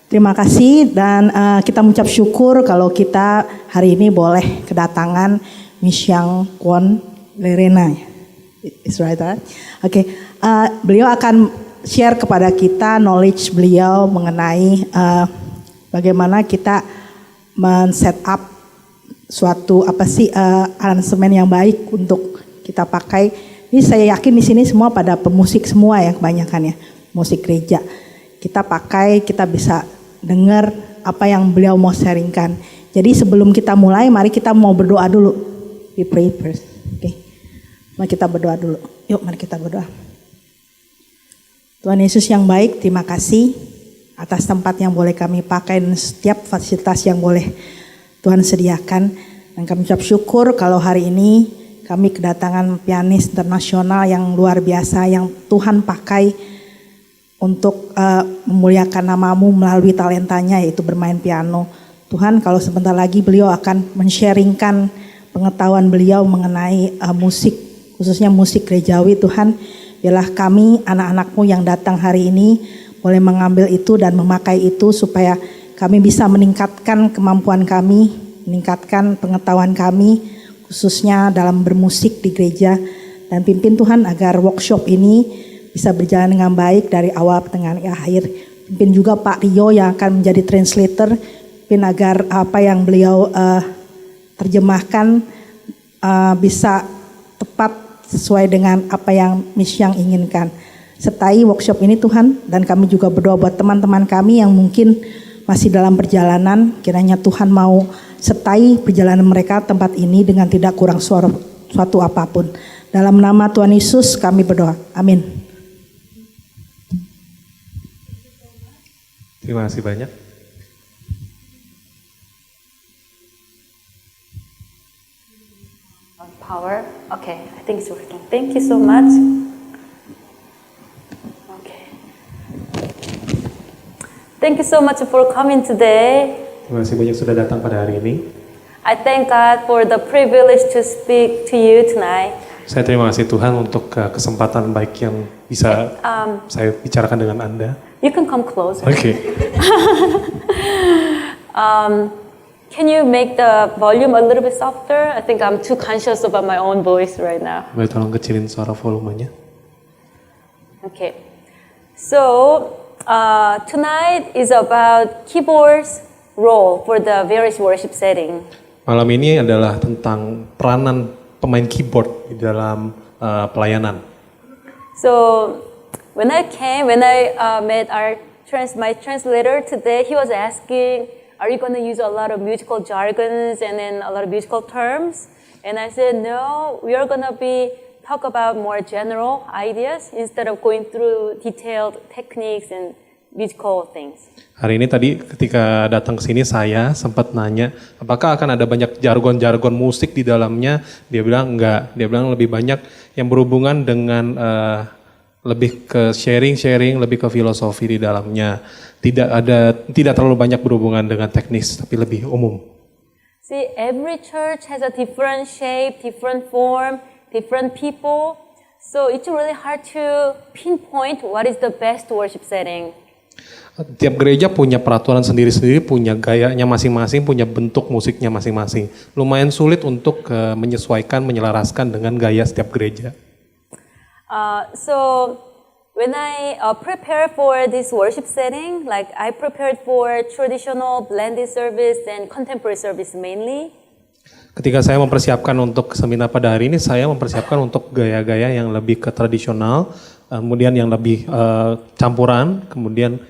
Terima kasih dan kita mengucap syukur kalau kita hari ini boleh kedatangan Miss Yang KWON LLERENA. Is right? Oke, beliau akan share kepada kita knowledge beliau mengenai bagaimana kita men-set up suatu aransemen yang baik untuk kita pakai. Ini saya yakin di sini semua pada pemusik semua ya kebanyakan ya, musik gereja. Kita pakai, kita bisa dengar apa yang beliau mau sharingkan. Jadi sebelum kita mulai, mari kita mau berdoa dulu. We pray first. Oke. Mari kita berdoa dulu. Yuk, mari kita berdoa. Tuhan Yesus yang baik, terima kasih atas tempat yang boleh kami pakai dan setiap fasilitas yang boleh Tuhan sediakan. Dan kami ucap syukur kalau hari ini kami kedatangan pianis internasional yang luar biasa yang Tuhan pakai untuk memuliakan namamu melalui talentanya yaitu bermain piano. Tuhan, kalau sebentar lagi beliau akan men-sharingkan pengetahuan beliau mengenai musik, khususnya musik gerejawi. Tuhan, biarlah kami anak-anakmu yang datang hari ini boleh mengambil itu dan memakai itu supaya kami bisa meningkatkan kemampuan kami, meningkatkan pengetahuan kami khususnya dalam bermusik di gereja, dan pimpin Tuhan agar workshop ini bisa berjalan dengan baik dari awal, pertengahan, akhir. Pimpin juga Pak Rio yang akan menjadi translator, pimpin agar apa yang beliau terjemahkan bisa tepat sesuai dengan apa yang Miss Yang inginkan. Sertai workshop ini Tuhan, dan kami juga berdoa buat teman-teman kami yang mungkin masih dalam perjalanan, kiranya Tuhan mau sertai perjalanan mereka tempat ini dengan tidak kurang suatu apapun. Dalam nama Tuhan Yesus kami berdoa. Amin. Terima kasih banyak. Power. Okay, I think it's working. Thank you so much. Okay. Thank you so much for coming today. Terima kasih banyak sudah datang pada hari ini. I thank God for the privilege to speak to you tonight. Saya terima kasih Tuhan untuk kesempatan baik yang bisa saya bicarakan dengan Anda. You can come closer. Oke. Can you make the volume a little bit softer? I think I'm too conscious about my own voice right now. Boleh tolong kecilin suara volumenya? Okay. So, tonight is about keyboards role for the various worship setting. Malam ini adalah tentang peranan pemain keyboard di dalam pelayanan. So when I met my translator today, he was asking, "Are you going to use a lot of musical jargons and then a lot of musical terms?" And I said, "No, we are going to talk about more general ideas instead of going through detailed techniques and musical things." Hari ini tadi ketika datang ke sini saya sempat nanya apakah akan ada banyak jargon-jargon musik di dalamnya. Dia bilang enggak. Dia bilang lebih banyak yang berhubungan dengan lebih ke sharing, lebih ke filosofi di dalamnya. Tidak terlalu banyak berhubungan dengan teknis, tapi lebih umum. See, every church has a different shape, different form, different people. So it's really hard to pinpoint what is the best worship setting. Tiap gereja punya peraturan sendiri-sendiri, punya gayanya masing-masing, punya bentuk musiknya masing-masing. Lumayan sulit untuk menyesuaikan, menyelaraskan dengan gaya setiap gereja. So when I prepare for this worship setting, like I prepared for traditional blended service and contemporary service mainly. Ketika saya mempersiapkan untuk seminar pada hari ini, saya mempersiapkan untuk gaya-gaya yang lebih ke tradisional, kemudian yang lebih campuran, kemudian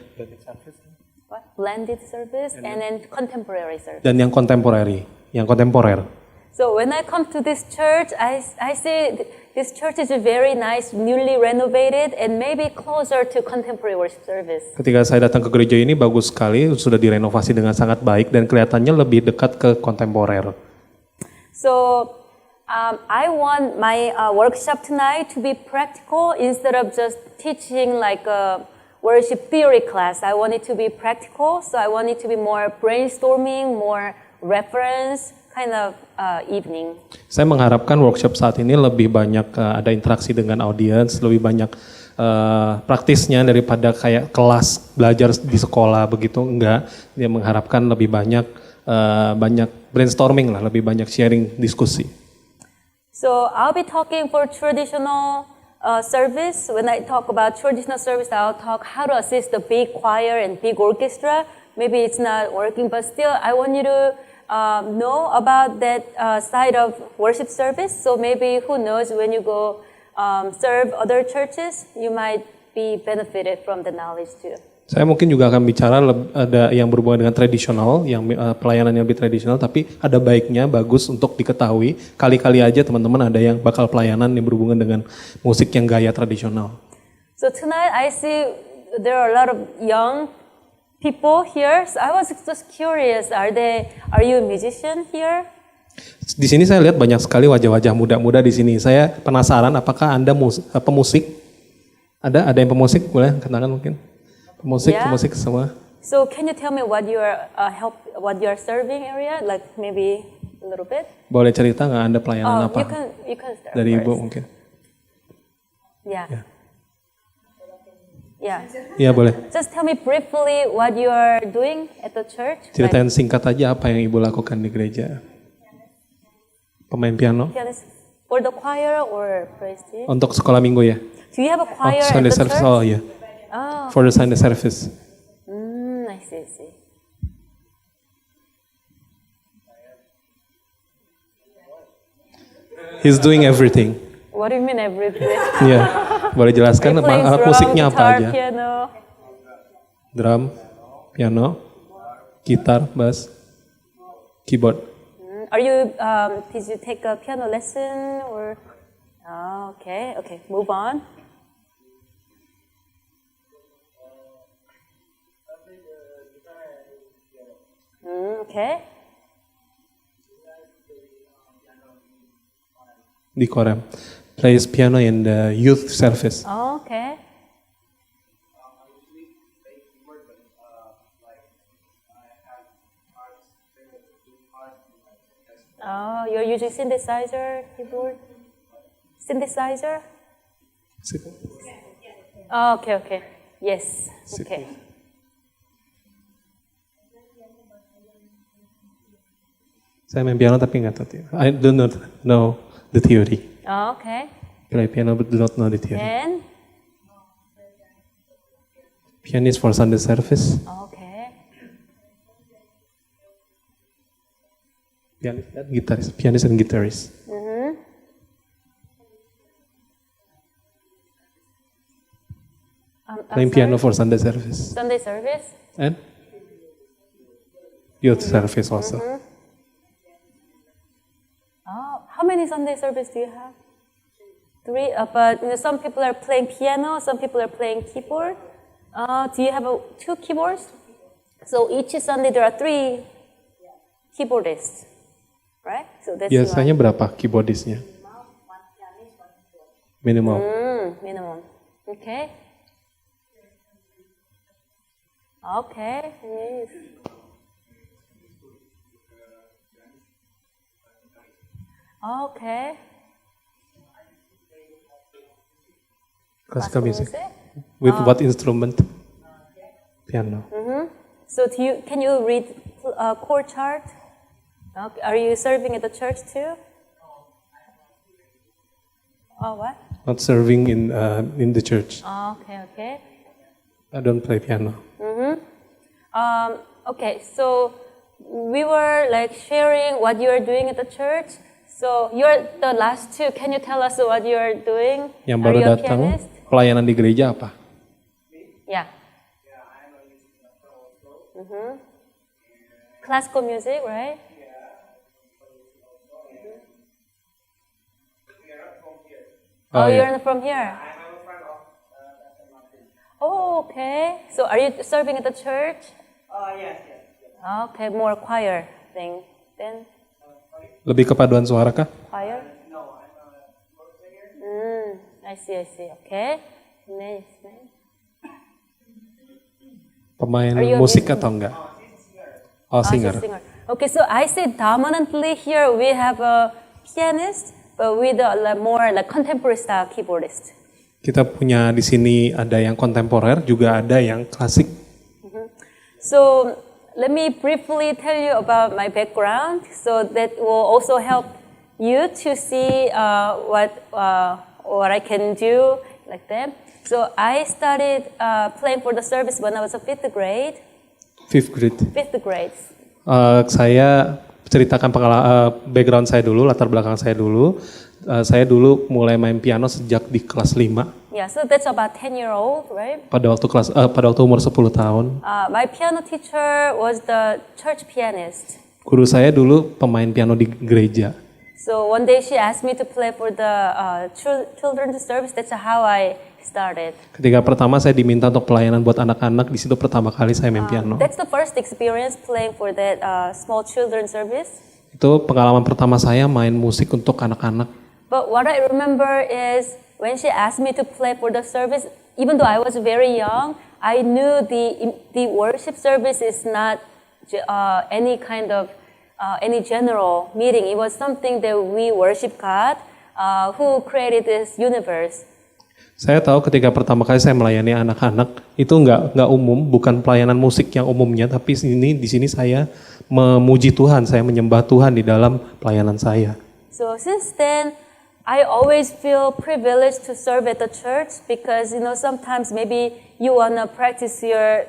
blended service and then contemporary service. Dan yang kontemporer. So when I come to this church, I see this church is very nice, newly renovated, and maybe closer to contemporary worship service. Ketika saya datang ke gereja ini bagus sekali, sudah direnovasi dengan sangat baik dan kelihatannya lebih dekat ke kontemporer. So I want my workshop tonight to be practical instead of just teaching like a worship theory class. I want it to be practical, so I want it to be more brainstorming, more reference kind of evening. Saya mengharapkan workshop saat ini lebih banyak ada interaksi dengan audiens, lebih banyak praktisnya daripada kayak kelas belajar di sekolah begitu, enggak. Dia mengharapkan lebih banyak banyak brainstorming lah, lebih banyak sharing diskusi. So I'll be talking for traditional service. When I talk about traditional service, I'll talk how to assist the big choir and big orchestra. Maybe it's not working, but still I want you to know about that side of worship service. So maybe who knows, when you go serve other churches, you might be benefited from the knowledge too. Saya mungkin juga akan bicara ada yang berhubungan dengan tradisional, yang pelayanan yang lebih tradisional, tapi ada baiknya, bagus untuk diketahui. Kali-kali aja teman-teman ada yang bakal pelayanan yang berhubungan dengan musik yang gaya tradisional. So tonight I see there are a lot of young people here. So I was just curious, are you a musician here? Di sini saya lihat banyak sekali wajah-wajah muda-muda di sini. Saya penasaran apakah Anda pemusik? Ada yang pemusik? Boleh katakan mungkin? Pemusik semua. So can you tell me what you are serving area, like maybe a little bit? Boleh cerita nggak Anda pelayanan apa? You can start Dari first. Ibu mungkin. Yeah. Iya boleh. Just tell me briefly what you are doing at the church. Ceritain singkat aja apa yang Ibu lakukan di gereja. Pemain piano. Pianist for the choir or praise team? Untuk sekolah minggu ya. Do you have a choir at Sunday the service. church? Oh iya. Oh. For the Sunday service. I see. He's doing everything. What do you mean everything? Iya. Boleh jelaskan alat musiknya apa aja? Piano. Drum, piano, gitar, bass, keyboard. Did you take a piano lesson or? Oh, okay, move on. Okay. Di Korem. Plays piano in the youth service. Oh, okay. Oh, you're using synthesizer, keyboard? Synthesizer? Oh, okay. Yes, okay. Saya main piano tapi nggak tahu. I do not know the theory. Oh, okay. Play piano but do not know the theory. And? Pianist for Sunday service. Okay. Pianist and guitarist. Playing piano for Sunday service. Sunday service? And youth service also. Oh, how many Sunday service do you have? 3, but some people are playing piano, some people are playing keyboard. Do you have 2 keyboards? So each Sunday there are 3 keyboardists, right? So that's Biasanya berapa keyboardistnya? Minimal. Minimum. Okay. Okay. Yes. Okay. Classical music. With what instrument? Piano. So can you read chord chart? Okay. Are you serving at the church too? Oh, what? Not serving in the church. Oh, okay. I don't play piano. Okay, so we were like sharing what you are doing at the church. So you're the last 2. Can you tell us what you are doing? Yang Are baru you a datang, pianist? pelayanan di gereja apa? Yeah. Classical music, right? Oh, yeah. you're from here. Oh, okay. So are you serving at the church? Yes. Okay, more choir thing. Then Lebih kepaduan suara kah? choir? No, I'm a work singer. I see. Okay. Nice. Pemain Are you a musik musician? atau enggak? Oh, singer. Singer. Okay, so I say dominantly here we have a pianist, but with a more like contemporary style keyboardist. Kita punya di sini ada yang kontemporer, juga ada yang klasik. So let me briefly tell you about my background, so that will also help you to see what I can do like that. So I started playing for the service when I was a fifth grade. Fifth grade. Fifth grade. Saya ceritakan background saya dulu, latar belakang saya dulu. Saya dulu mulai main piano sejak di kelas 5. Yeah, so that's about 10-year-old, right? Pada waktu umur 10 tahun. My piano teacher was the church pianist. Guru saya dulu pemain piano di gereja. So one day she asked me to play for the children's service. That's how I started. Ketika pertama saya diminta untuk pelayanan buat anak-anak, di situ pertama kali saya main piano. That's the first experience playing for that small children's service. Itu pengalaman pertama saya main musik untuk anak-anak. But what I remember is when she asked me to play for the service, even though I was very young, I knew the worship service is not any kind of any general meeting. It was something that we worship God, who created this universe. Saya tahu ketika pertama kali saya melayani anak-anak itu nggak umum, bukan pelayanan musik yang umumnya, tapi di sini saya memuji Tuhan, saya menyembah Tuhan di dalam pelayanan saya. So since then, I always feel privileged to serve at the church because sometimes maybe you wanna practice your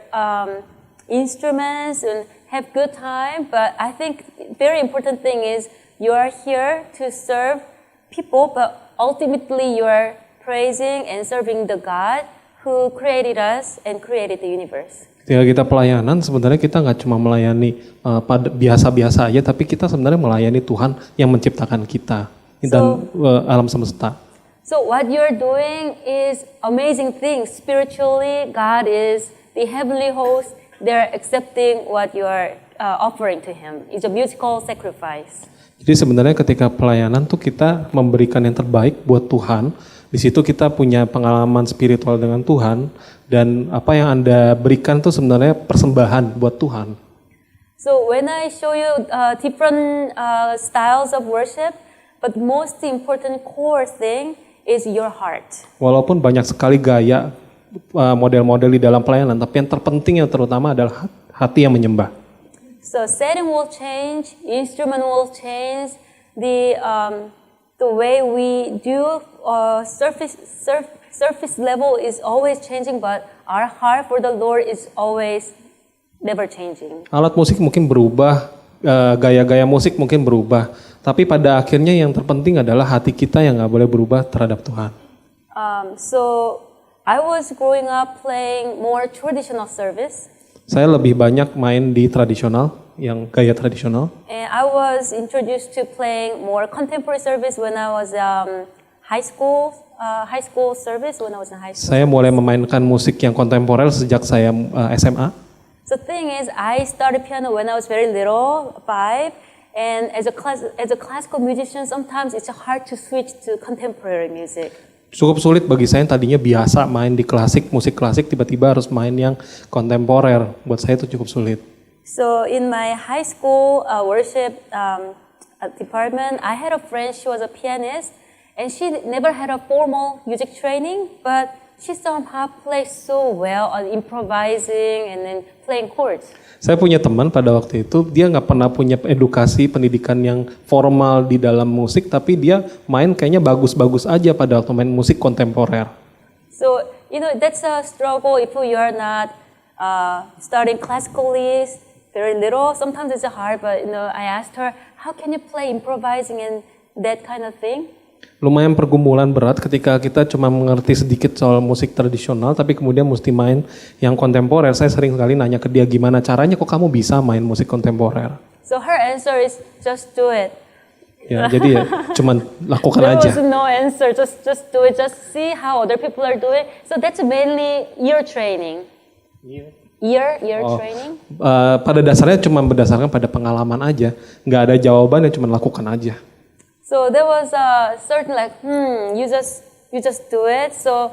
instruments and have good time, but I think very important thing is you are here to serve people, but ultimately you are praising and serving the God who created us and created the universe. Ketika kita pelayanan, sebenarnya kita nggak cuma melayani biasa-biasa aja, tapi kita sebenarnya melayani Tuhan yang menciptakan kita dan alam semesta. So what you're doing is amazing things. Spiritually, God is the heavenly host. They're accepting what you are offering to Him. It's a musical sacrifice. Jadi sebenarnya ketika pelayanan tuh kita memberikan yang terbaik buat Tuhan. Di situ kita punya pengalaman spiritual dengan Tuhan, dan apa yang Anda berikan tuh sebenarnya persembahan buat Tuhan. So when I show you different styles of worship, but most important core thing is your heart. Walaupun banyak sekali gaya model-model di dalam pelayanan, tapi yang terpenting yang terutama adalah hati yang menyembah. So setting will change, instrument will change, the way we do surface level is always changing, but our heart for the Lord is always never changing. Alat musik mungkin berubah, gaya-gaya musik mungkin berubah, tapi pada akhirnya yang terpenting adalah hati kita yang nggak boleh berubah terhadap Tuhan. So I was growing up playing more traditional service. Saya lebih banyak main di tradisional, yang gaya tradisional. And I was introduced to playing more contemporary service when I was high school service when I was in high school. Saya mulai memainkan musik yang kontemporer sejak saya SMA. The thing is, I started piano when I was very little, 5, and as a classical musician, sometimes it's hard to switch to contemporary music. Cukup sulit bagi saya yang tadinya biasa main di musik klasik, tiba-tiba harus main yang kontemporer. Buat saya itu cukup sulit. So in my high school worship department, I had a friend, she was a pianist, and she never had a formal music training, but she somehow plays so well on improvising and then playing chords. Saya punya teman pada waktu itu, dia nggak pernah punya edukasi pendidikan yang formal di dalam musik, tapi dia main kayaknya bagus-bagus aja pada waktu main musik kontemporer. So, that's a struggle if you are not starting classically very little. Sometimes it's hard, but I asked her, how can you play improvising and that kind of thing? Lumayan pergumulan berat ketika kita cuma mengerti sedikit soal musik tradisional, tapi kemudian mesti main yang kontemporer. Saya sering sekali nanya ke dia, gimana caranya kok kamu bisa main musik kontemporer? So her answer is just do it. Ya, jadi ya cuman lakukan aja. There was no answer, just do it, just see how other people are doing. So that's mainly ear training. Ear training. Pada dasarnya cuma berdasarkan pada pengalaman aja, nggak ada jawaban, ya cuma lakukan aja. So there was a certain you just do it. So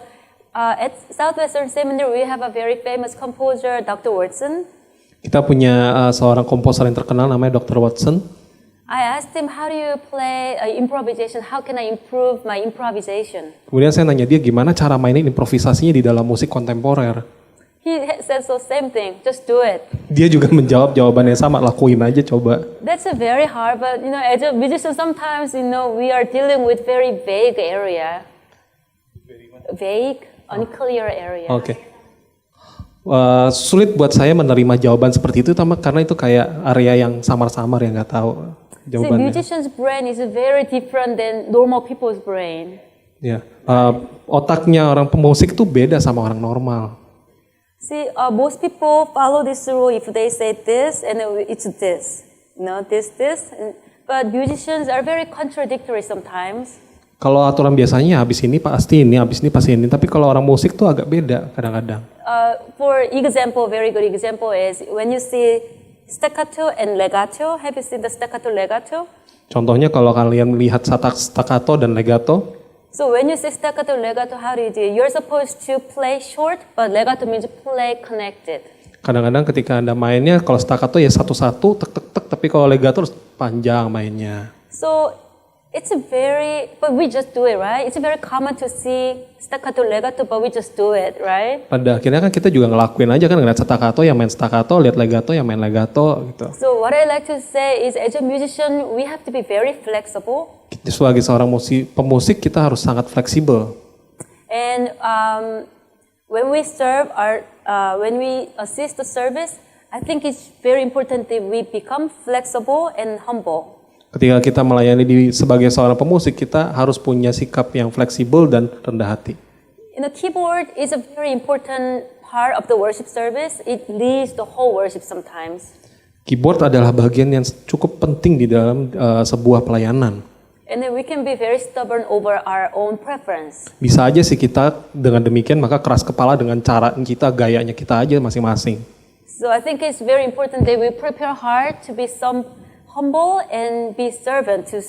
at Southwestern Seminary we have a very famous composer, Dr. Watson. Kita punya seorang komposer yang terkenal namanya Dr. Watson. I asked him, how do you play improvisation? How can I improve my improvisation? Kemudian saya nanya dia gimana cara mainin improvisasinya di dalam musik kontemporer. He said the same thing, just do it. Dia juga menjawab jawabannya sama, lakuin aja coba. That's a very hard, but as a musician, sometimes we are dealing with very vague area. Vague, unclear area. Oke. Sulit buat saya menerima jawaban seperti itu karena itu kayak area yang samar-samar yang nggak tahu jawabannya. See, musician's brain is very different than normal people's brain. Ya, otaknya orang pemusik tuh beda sama orang normal. See, most people follow this rule. If they say this, and it's this, this. But musicians are very contradictory sometimes. Kalau aturan biasanya habis ini pasti ini, habis ini pasti ini. Tapi kalau orang musik tuh agak beda kadang-kadang. For example, very good example is when you see staccato and legato. Have you seen the staccato legato? Contohnya kalau kalian melihat staccato dan legato. So when you say staccato legato, how do you do it? You're supposed to play short, but legato means play connected. Kadang-kadang ketika Anda mainnya, kalau staccato ya satu-satu, tek-tek-tek. Tapi kalau legato harus panjang mainnya. So but we just do it, right? It's very common to see staccato, legato, but we just do it, right? Pada akhirnya kan kita juga ngelakuin aja kan, ngeliat staccato yang main staccato, lihat legato yang main legato gitu. So what I like to say is, as a musician, we have to be very flexible. Sebagai seorang pemusik kita harus sangat fleksibel. And when we when we assist the service, I think it's very important that we become flexible and humble. Ketika kita melayani sebagai seorang pemusik, kita harus punya sikap yang fleksibel dan rendah hati. Keyboard is a very important part of the worship service. It leads the whole worship sometimes. Keyboard adalah bagian yang cukup penting di dalam sebuah pelayanan. And then we can be very stubborn over our own preference. Bisa aja sih kita dengan demikian maka keras kepala dengan cara kita, gayanya kita aja masing-masing. So I think it's very important that we prepare heart to be humble and be servant to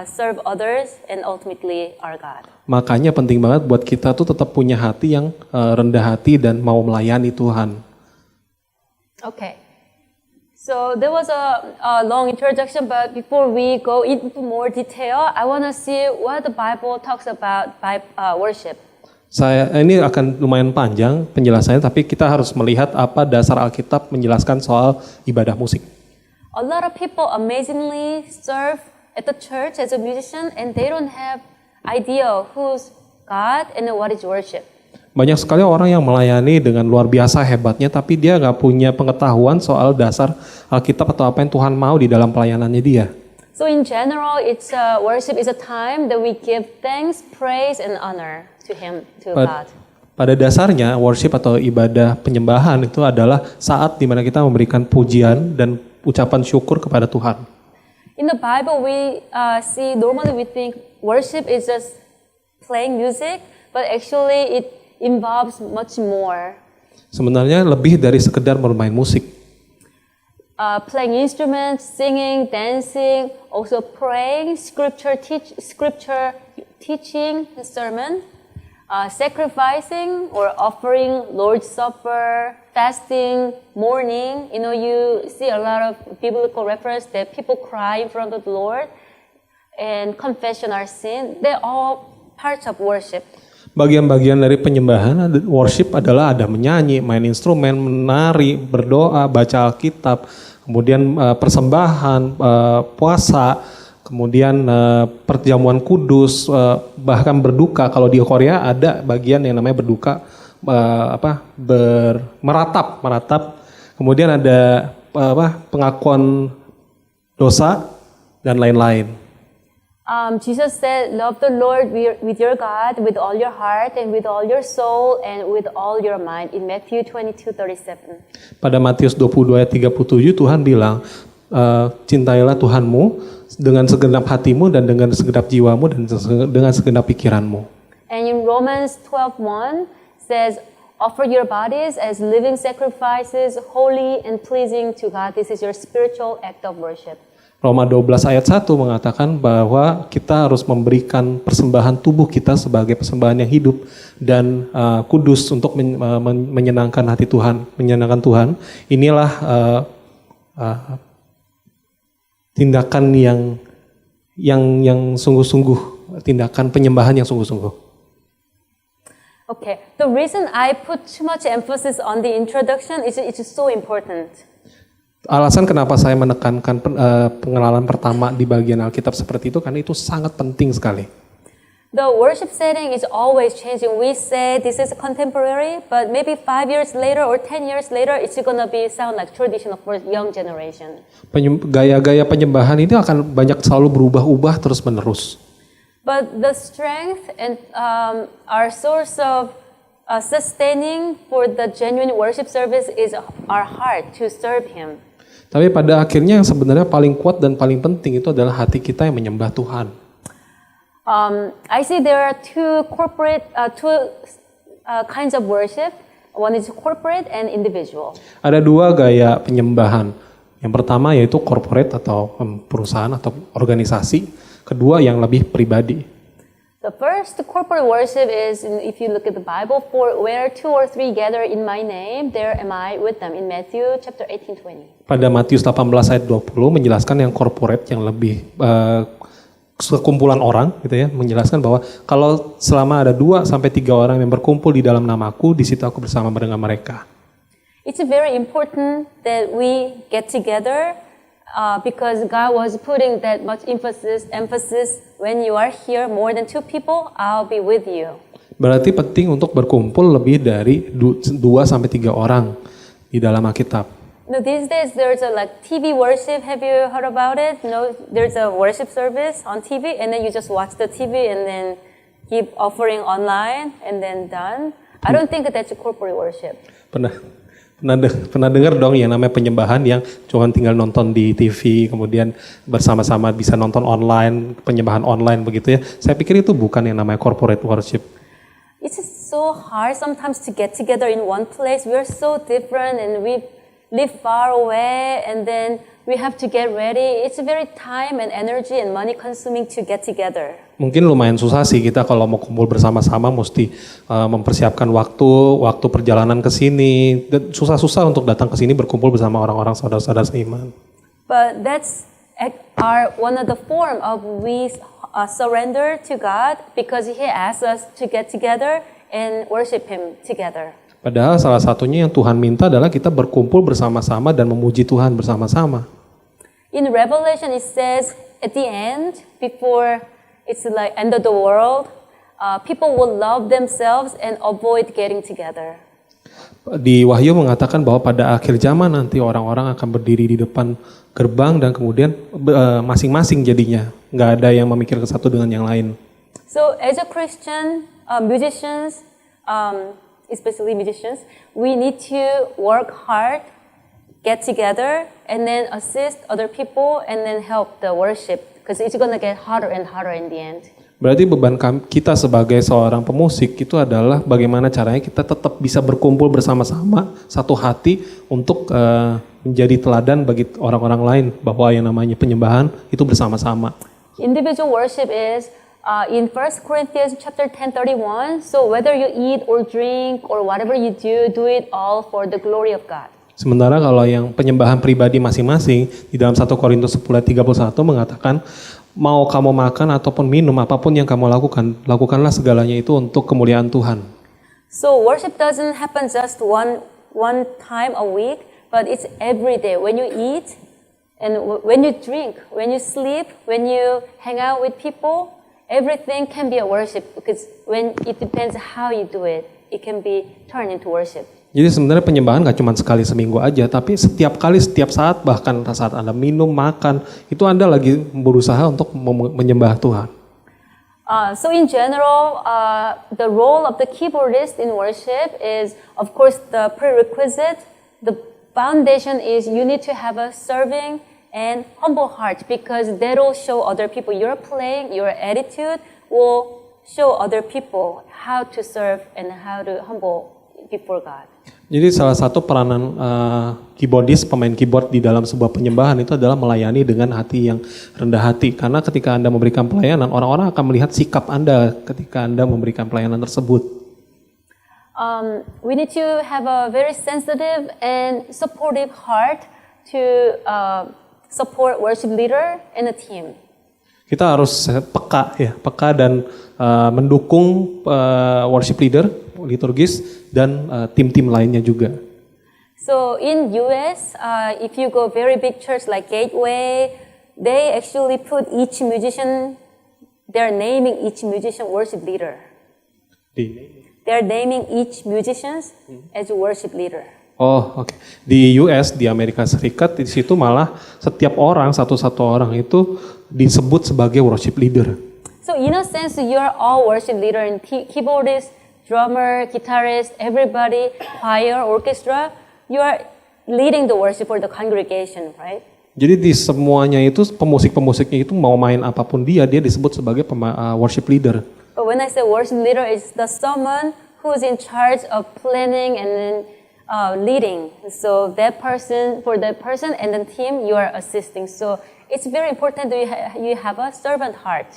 serve others and ultimately our God. Makanya penting banget buat kita tuh tetap punya hati yang rendah hati dan mau melayani Tuhan. Okay. So there was a long introduction, but before we go into more detail, I want to see what the Bible talks about worship. Ini akan lumayan panjang penjelasannya, tapi kita harus melihat apa dasar Alkitab menjelaskan soal ibadah musik. A lot of people amazingly serve at the church as a musician, and they don't have idea who's God and what is worship. Banyak sekali orang yang melayani dengan luar biasa hebatnya, tapi dia nggak punya pengetahuan soal dasar Alkitab atau apa yang Tuhan mau di dalam pelayanannya dia. So in general, worship is a time that we give thanks, praise, and honor to Him, to God. Pada dasarnya, worship atau ibadah penyembahan itu adalah saat di mana kita memberikan pujian dan ucapan syukur kepada Tuhan. In the Bible, normally we think worship is just playing music, but actually it involves much more. Sebenarnya lebih dari sekedar bermain musik. Playing instruments, singing, dancing, also praying, scripture teaching, sermon, sacrificing or offering Lord's Supper, fasting, mourning. You see a lot of biblical reference that people cry in front of the Lord and confession our sin. They're all parts of worship. Bagian-bagian dari penyembahan worship adalah ada menyanyi, main instrumen, menari, berdoa, baca Alkitab, kemudian persembahan, puasa, kemudian perjamuan kudus, bahkan berduka. Kalau di Korea ada bagian yang namanya berduka, meratap. Kemudian ada pengakuan dosa dan lain-lain. Jesus said, love the Lord with your God, with all your heart, and with all your soul, and with all your mind, in Matthew 22:37. Pada Matius 22 ayat 37 Tuhan bilang, cintailah Tuhanmu dengan segenap hatimu dan dengan segenap jiwamu dan dengan segenap pikiranmu. And in Romans 12:1 says, offer your bodies as living sacrifices, holy and pleasing to God. This is your spiritual act of worship. Roma 12 ayat 1 mengatakan bahwa kita harus memberikan persembahan tubuh kita sebagai persembahan yang hidup dan kudus untuk menyenangkan hati Tuhan, menyenangkan Tuhan. Inilah tindakan yang sungguh-sungguh, tindakan penyembahan yang sungguh-sungguh. Okay, the reason I put too much emphasis on the introduction is it's so important. Alasan kenapa saya menekankan pengenalan pertama di bagian Alkitab seperti itu karena itu sangat penting sekali. The worship setting is always changing. We say this is contemporary, but maybe 5 years later or 10 years later, it's gonna be sound like traditional for young generation. Gaya-gaya penyembahan ini akan banyak selalu berubah-ubah terus-menerus. But the strength and our source of sustaining for the genuine worship service is our heart to serve Him. Tapi pada akhirnya yang sebenarnya paling kuat dan paling penting itu adalah hati kita yang menyembah Tuhan. I see there are two kinds of worship. One is corporate and individual. Ada dua gaya penyembahan. Yang pertama yaitu corporate atau perusahaan atau organisasi. Kedua yang lebih pribadi. The first corporate worship is, if you look at the Bible, for where 2 or 3 gather in my name, there am I with them. In Matthew chapter 18:20. Pada Matius 18 ayat 20 menjelaskan yang corporate yang lebih sekumpulan orang gitu ya, menjelaskan bahwa kalau selama ada 2 sampai 3 orang yang berkumpul di dalam namaku, di situ aku bersama dengan mereka. It's very important that we get together because God was putting that much emphasis when you are here more than 2 people, I'll be with you. Berarti penting untuk berkumpul lebih dari 2 sampai 3 orang di dalam Alkitab. No, these days there's a TV worship. Have you heard about it? No, there's a worship service on TV, and then you just watch the TV and then keep offering online and then done. I don't think that's a corporate worship. Pernah dengar dong yang namanya penyembahan yang cuma tinggal nonton di TV, kemudian bersama-sama bisa nonton online, penyembahan online begitu ya. Saya pikir itu bukan yang namanya corporate worship. It's so hard sometimes to get together in one place. We are so different and we live far away, and then we have to get ready. It's very time and energy and money consuming to get together. Mungkin lumayan susah sih kita kalau mau kumpul bersama-sama mesti mempersiapkan waktu perjalanan ke sini. Susah-susah untuk datang ke sini berkumpul bersama orang-orang saudara-saudara seiman. But that's one of the form of we surrender to God because He asks us to get together and worship Him together. Padahal salah satunya yang Tuhan minta adalah kita berkumpul bersama-sama dan memuji Tuhan bersama-sama. In Revelation it says at the end, before it's like end of the world, people will love themselves and avoid getting together. Di Wahyu mengatakan bahwa pada akhir zaman nanti orang-orang akan berdiri di depan gerbang dan kemudian masing-masing jadinya. Nggak ada yang memikirkan satu dengan yang lain. So as a Christian, musicians, especially musicians, we need to work hard, get together, and then assist other people, and then help the worship, because it's going to get harder and harder in the end. Berarti beban kita sebagai seorang pemusik itu adalah bagaimana caranya kita tetap bisa berkumpul bersama-sama, satu hati untuk menjadi teladan bagi orang-orang lain bahwa yang namanya penyembahan itu bersama-sama. Individual worship is in 1 Corinthians chapter 10:31, so whether you eat or drink or whatever you do, do it all for the glory of God. Sementara kalau yang penyembahan pribadi masing-masing di dalam 1 Korintus 10:31 mengatakan mau kamu makan ataupun minum apapun yang kamu lakukan, lakukanlah segalanya itu untuk kemuliaan Tuhan. So worship doesn't happen just one time a week, but it's every day. When you eat and when you drink, when you sleep, when you hang out with people, everything can be a worship because when it depends how you do it, it can be turned into worship. Jadi sebenarnya penyembahan gak cuma sekali seminggu aja, tapi setiap kali, setiap saat, bahkan saat Anda minum, makan, itu Anda lagi berusaha untuk menyembah Tuhan. So in general, the role of the keyboardist in worship is, of course, the prerequisite. The foundation is you need to have a serving and humble heart because that will show other people your playing, your attitude will show other people how to serve and how to humble before God. Jadi salah satu peranan keyboardist, pemain keyboard di dalam sebuah penyembahan itu adalah melayani dengan hati yang rendah hati. Karena ketika Anda memberikan pelayanan, orang-orang akan melihat sikap Anda ketika Anda memberikan pelayanan tersebut. We need to have a very sensitive and supportive heart to support worship leader and the team. Kita harus peka dan mendukung worship leader, liturgis dan tim-tim lainnya juga. So in US, if you go very big church like Gateway, they actually put each musician, they're naming each musician worship leader. They're naming each musicians as a worship leader. Oh, oke. Di US, di Amerika Serikat, di situ malah setiap orang, satu-satu orang itu disebut sebagai worship leader. So in a sense, you're all worship leader and keyboardist, drummer, guitarist, everybody, choir, orchestra, you are leading the worship for the congregation, right? Jadi di semuanya itu, pemusik-pemusiknya itu mau main apapun dia disebut sebagai worship leader. But when I say worship leader, it's the someone who's in charge of planning and then leading. So that person, for that person and the team, you are assisting. So it's very important that you have a servant heart.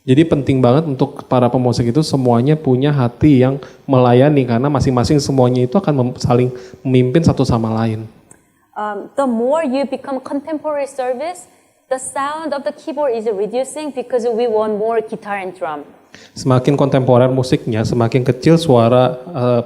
Jadi penting banget untuk para pemusik itu semuanya punya hati yang melayani karena masing-masing semuanya itu akan saling memimpin satu sama lain. The more you become contemporary service, the sound of the keyboard is reducing because we want more guitar and drum. Semakin kontemporer musiknya, semakin kecil suara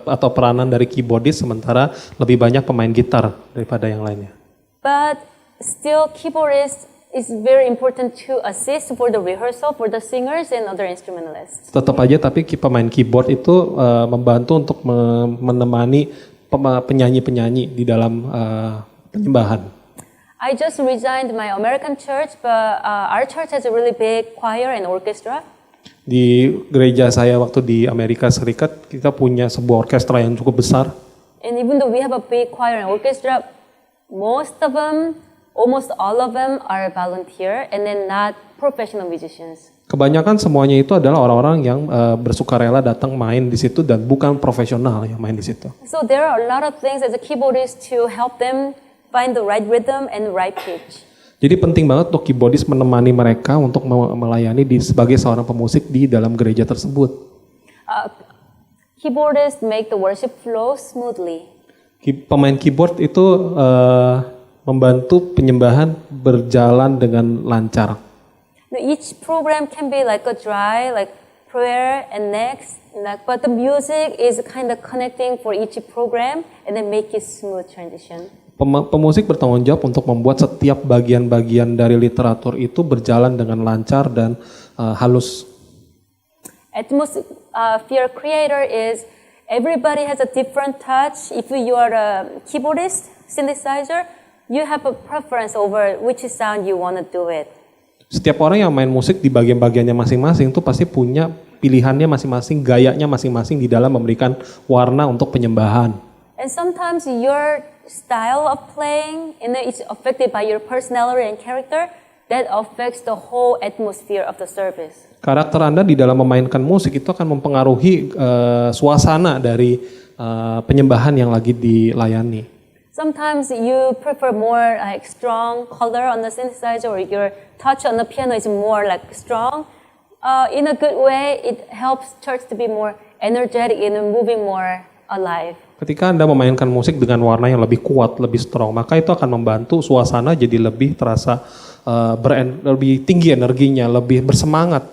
atau peranan dari keyboardis, sementara lebih banyak pemain gitar daripada yang lainnya. But still, keyboardist is very important to assist for the rehearsal for the singers and other instrumentalists. Tetap aja, tapi pemain keyboard itu membantu untuk menemani penyanyi-penyanyi di dalam penyembahan. I just resigned my American church, but our church has a really big choir and orchestra. Di gereja saya waktu di Amerika Serikat, kita punya sebuah orkestra yang cukup besar. And even though we have a big choir and orchestra, most of them, almost all of them are volunteer and then not professional musicians. Kebanyakan semuanya itu adalah orang-orang yang bersukarela datang main di situ dan bukan profesional yang main di situ. So there are a lot of things as a keyboardist to help them find the right rhythm and the right pitch. Jadi penting banget untuk keyboardis menemani mereka untuk melayani sebagai seorang pemusik di dalam gereja tersebut. Keyboardists make the worship flow smoothly. Pemain keyboard itu membantu penyembahan berjalan dengan lancar. Each program can be like a dry, like prayer and next, but the music is kind of connecting for each program and then make it smooth transition. Pemusik bertanggung jawab untuk membuat setiap bagian-bagian dari literatur itu berjalan dengan lancar dan halus. Atmosphere creator is everybody has a different touch. If you are a keyboardist, synthesizer, you have a preference over which sound you want to do it. Setiap orang yang main musik di bagian-bagiannya masing-masing itu pasti punya pilihannya masing-masing, gayanya masing-masing di dalam memberikan warna untuk penyembahan. And sometimes your style of playing is affected by your personality and character that affects the whole atmosphere of the service. Karakter Anda di dalam memainkan musik itu akan mempengaruhi suasana dari penyembahan yang lagi dilayani. Sometimes you prefer more like strong color on the synthesizer, or your touch on the piano is more like strong. In a good way, it helps church to be more energetic and moving more alive. Ketika Anda memainkan musik dengan warna yang lebih kuat, lebih strong, maka itu akan membantu suasana jadi lebih terasa lebih tinggi energinya, lebih bersemangat.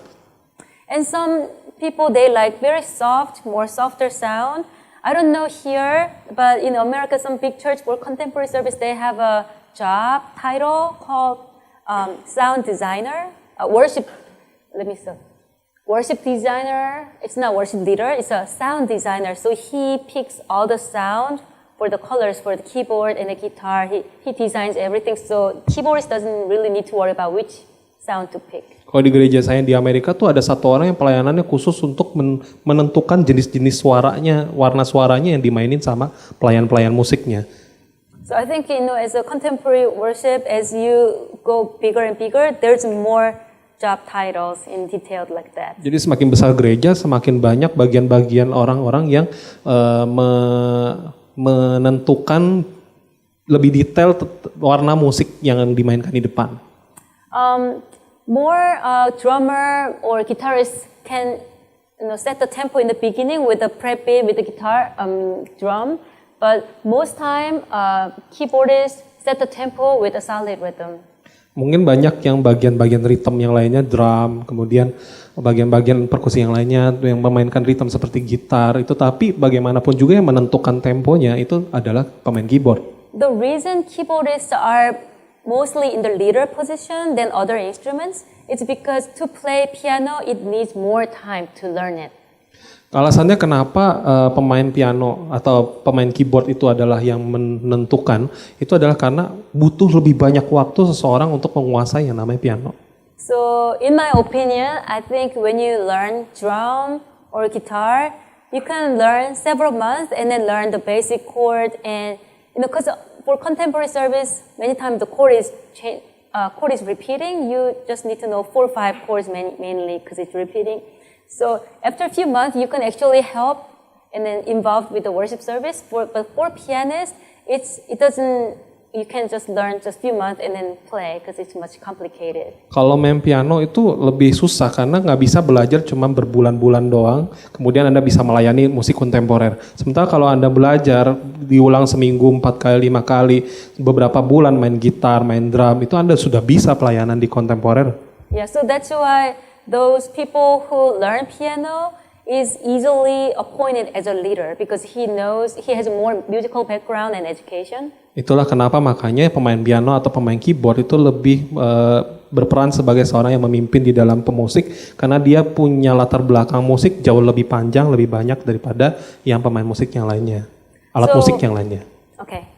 And some people, they like very soft, more softer sound. I don't know here, but in America, some big church for contemporary service, they have a job title called sound designer, worship designer. It's not worship leader, it's a sound designer. So he picks all the sound for the colors for the keyboard and the guitar. He designs everything. So keyboardist doesn't really need to worry about which sound to pick. Kalau di gereja saya di Amerika tuh ada satu orang yang pelayanannya khusus untuk menentukan jenis-jenis suaranya, warna suaranya yang dimainin sama pelayan-pelayan musiknya. So I think, as a contemporary worship, as you go bigger and bigger, there's more job titles in detailed like that. Jadi semakin besar gereja, semakin banyak bagian-bagian orang-orang yang menentukan lebih detail warna musik yang dimainkan di depan. More drummer or guitarist can set the tempo in the beginning with the prep beat with the guitar drum, but most time keyboardists set the tempo with a solid rhythm. Mungkin banyak yang bagian-bagian ritme yang lainnya, drum, kemudian bagian-bagian perkusi yang lainnya yang memainkan ritme seperti gitar itu, tapi bagaimanapun juga yang menentukan temponya itu adalah pemain keyboard. The reason keyboardists are mostly in the leader position than other instruments is because to play piano it needs more time to learn it. Alasannya kenapa pemain piano atau pemain keyboard itu adalah yang menentukan, itu adalah karena butuh lebih banyak waktu seseorang untuk menguasai yang namanya piano. So in my opinion, I think when you learn drum or guitar, you can learn several months and then learn the basic chord, and because for contemporary service, many times the chord is repeating. You just need to know 4 or 5 chords mainly because it's repeating. So after a few months, you can actually help and then involved with the worship service. But for pianists, you can just learn just few months and then play because it's much complicated. Kalau main piano itu lebih susah karena nggak bisa belajar cuma berbulan-bulan doang, kemudian Anda bisa melayani musik kontemporer. Sementara kalau Anda belajar diulang seminggu 4 kali, 5 kali, beberapa bulan main gitar, main drum, itu Anda sudah bisa pelayanan di kontemporer. Yeah, so that's why those people who learn piano is easily appointed as a leader because he has more musical background and education. Itulah kenapa makanya pemain piano atau pemain keyboard itu lebih berperan sebagai seorang yang memimpin di dalam pemusik karena dia punya latar belakang musik jauh lebih panjang, lebih banyak daripada yang pemain musik yang lainnya, alat musik yang lainnya. Okay.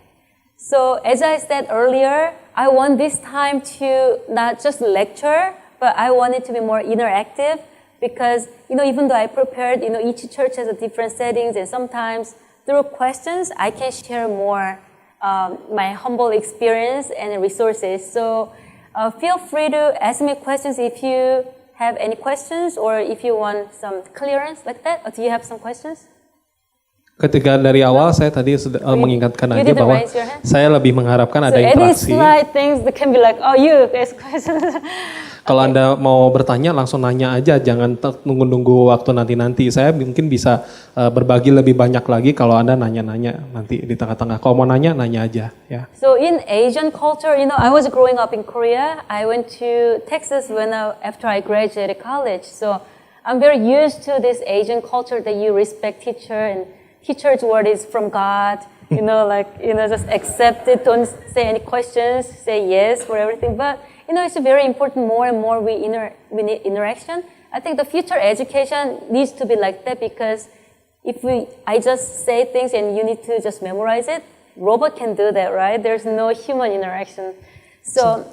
So as I said earlier, I want this time to not just lecture, but I want it to be more interactive because, even though I prepared, each church has a different settings and sometimes through questions, I can share more my humble experience and resources. So feel free to ask me questions if you have any questions or if you want some clearance like that. Or do you have some questions? Ketika dari awal saya tadi mengingatkan aja bahwa saya lebih mengharapkan ada interaksi. Any slight things that can be like, oh you ask questions. Kalau Anda mau bertanya langsung nanya aja, jangan nunggu-nunggu waktu nanti-nanti. Saya mungkin bisa berbagi lebih banyak lagi kalau Anda nanya-nanya nanti di tengah-tengah. Kalau mau nanya aja ya. So in Asian culture, I was growing up in Korea. I went to Texas after I graduated college. So I'm very used to this Asian culture that you respect teacher's word is from God. Just accept it. Don't say any questions. Say yes for everything. But it's very important. More and more we need interaction. I think the future education needs to be like that because I just say things and you need to just memorize it. Robot can do that, right? There's no human interaction. So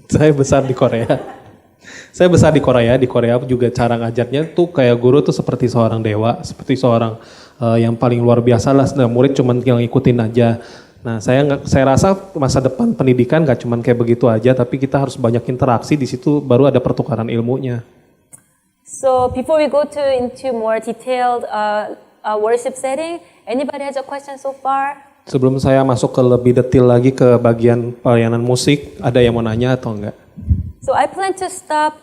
saya besar di Korea. Saya besar di Korea. Di Korea juga cara ngajarnya tuh kayak guru tuh seperti seorang dewa, seperti seorang yang paling luar biasa lah. Murid cuman tinggal ngikutin aja. Nah, saya rasa masa depan pendidikan gak cuma kayak begitu aja, tapi kita harus banyak interaksi, di situ baru ada pertukaran ilmunya. So before we go into more detailed worship setting, anybody has a question so far? Sebelum saya masuk ke lebih detail lagi ke bagian pelayanan musik, ada yang mau nanya atau enggak? So I plan to stop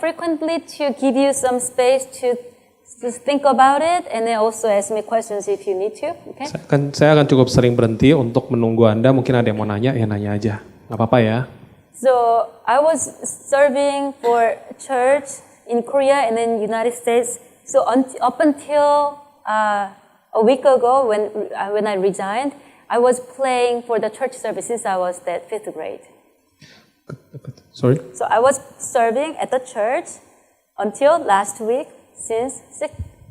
frequently to give you some space to think about it and then also ask me questions if you need to. Okay? Saya akan cukup sering berhenti untuk menunggu Anda. Mungkin ada yang mau nanya, ya nanya aja. Nggak apa-apa ya. So I was serving for church in Korea and then United States. So up until a week ago when I resigned, I was playing for the church service since I was that 5th grade. Sorry? So I was serving at the church until last week since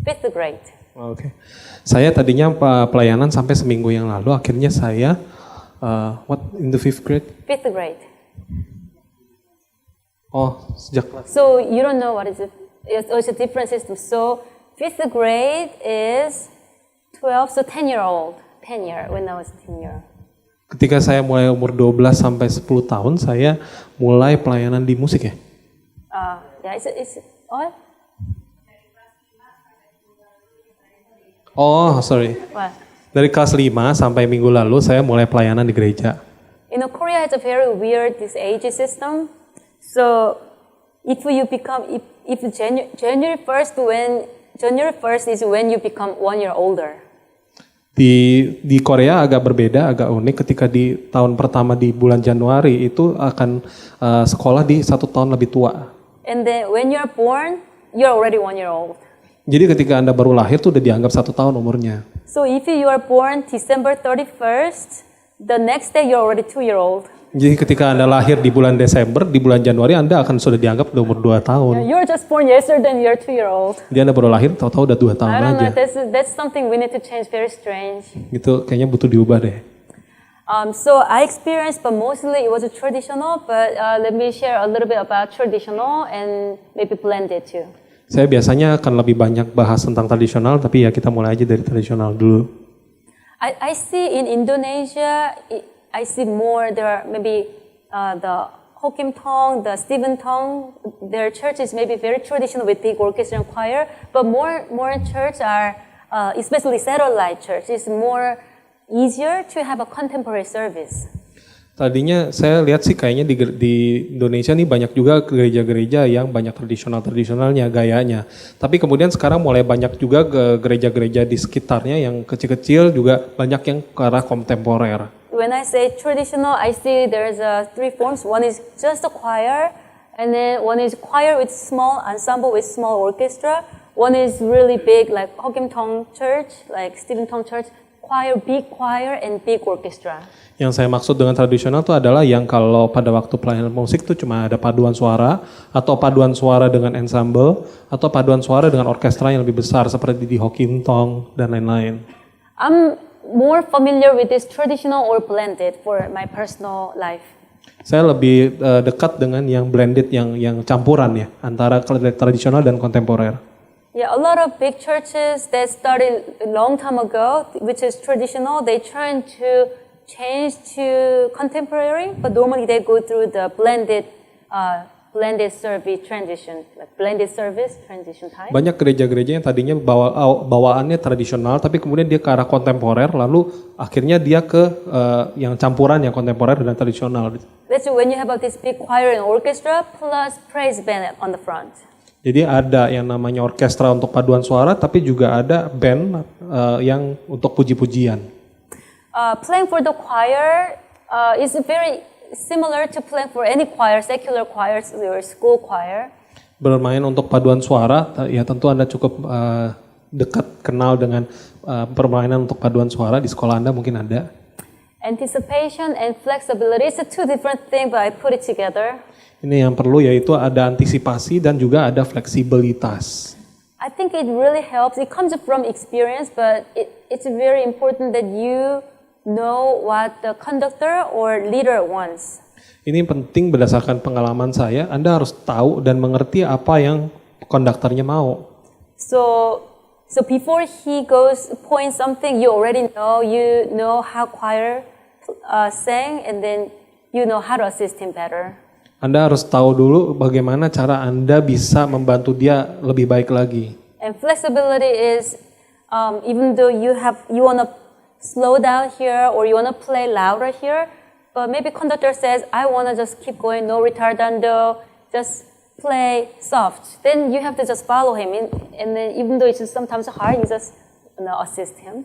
5th grade. Oke. Saya tadinya pelayanan sampai seminggu yang lalu, akhirnya saya in the 5th grade? 5th grade. Oh, sejak kelas. So you don't know what is it? It's a different system. So 5th grade is 12, so 10-year-old. 10 year when I was 10 year. Ketika saya mulai umur 12 sampai 10 tahun, saya mulai pelayanan di musik ya? Yeah, it's what? Oh, sorry. What? Dari kelas 5 sampai minggu lalu saya mulai pelayanan di gereja. Korea has a very weird this age system. So if January 1st is when you become 1 year older. Di Korea agak berbeda, agak unik. Ketika di tahun pertama di bulan Januari itu akan sekolah di 1 tahun lebih tua. And then when you're born, you're already 1 year old. Jadi ketika Anda baru lahir tuh udah dianggap 1 tahun umurnya. So if you are born December 31st, the next day you're already 2 year old. Jadi ketika Anda lahir di bulan Desember, di bulan Januari Anda akan sudah dianggap udah umur 2 tahun. You're just born yesterday and you're 2 year old. Jadi Anda baru lahir, tahu-tahu udah 2 tahun I don't aja. know, that's something we need to change, very strange. Gitu, kayaknya butuh diubah deh. So I experienced, but mostly it was a traditional, but let me share a little bit about traditional and maybe blended too. Saya biasanya akan lebih banyak bahas tentang tradisional, tapi ya kita mulai aja dari tradisional dulu. I see in Indonesia, I see more, there are maybe the Hokim Tong, the Stephen Tong, their church is maybe very traditional with big orchestra and choir, but more church are, especially satellite church, is more easier to have a contemporary service. Tadinya saya lihat sih kayaknya di Indonesia nih banyak juga gereja-gereja yang banyak tradisionalnya gayanya. Tapi kemudian sekarang mulai banyak juga gereja-gereja di sekitarnya yang kecil-kecil juga banyak yang ke arah kontemporer. When I say traditional, I see there's 3 forms. One is just a choir, and then one is choir with small ensemble with small orchestra. One is really big, like Hokim Tong Church, like Stephen Tong Church, big choir and big orchestra. Yang saya maksud dengan tradisional itu adalah yang kalau pada waktu pelayanan musik itu cuma ada paduan suara, atau paduan suara dengan ensemble, atau paduan suara dengan orkestra yang lebih besar seperti di Hokim Tong dan lain-lain. I'm more familiar with this traditional or blended for my personal life. Saya lebih dekat dengan yang blended, yang campuran ya, antara tradisional dan kontemporer. Yeah, a lot of big churches that started a long time ago, which is traditional, they trying to change to contemporary, but normally they go through the blended service transition, like blended service transition time. Banyak gereja-gereja yang tadinya bawaannya tradisional, tapi kemudian dia ke arah kontemporer, lalu akhirnya dia ke yang campuran yang kontemporer dan tradisional. That's when you have this big choir and orchestra plus praise band on the front. Jadi ada yang namanya orkestra untuk paduan suara, tapi juga ada band yang untuk puji-pujian. Playing for the choir is very similar to playing for any choir, secular choirs or school choir. Bermain untuk paduan suara, ya tentu Anda cukup dekat kenal dengan permainan untuk paduan suara di sekolah Anda mungkin ada. Anticipation and flexibility is 2 different things, but I put it together. Ini yang perlu yaitu ada antisipasi dan juga ada fleksibilitas. I think it really helps. It comes from experience, but it's very important that you know what the conductor or leader wants. Ini penting berdasarkan pengalaman saya, Anda harus tahu dan mengerti apa yang konduktornya mau. So before he goes point something, you already know, you know how choir sang, and then you know how to assist him better. Anda harus tahu dulu bagaimana cara Anda bisa membantu dia lebih baik lagi. And flexibility is even though you wanna slow down here or you wanna play louder here, but maybe conductor says I wanna just keep going, no retardando, just play soft. Then you have to just follow him, and then even though it's sometimes hard, you just assist him.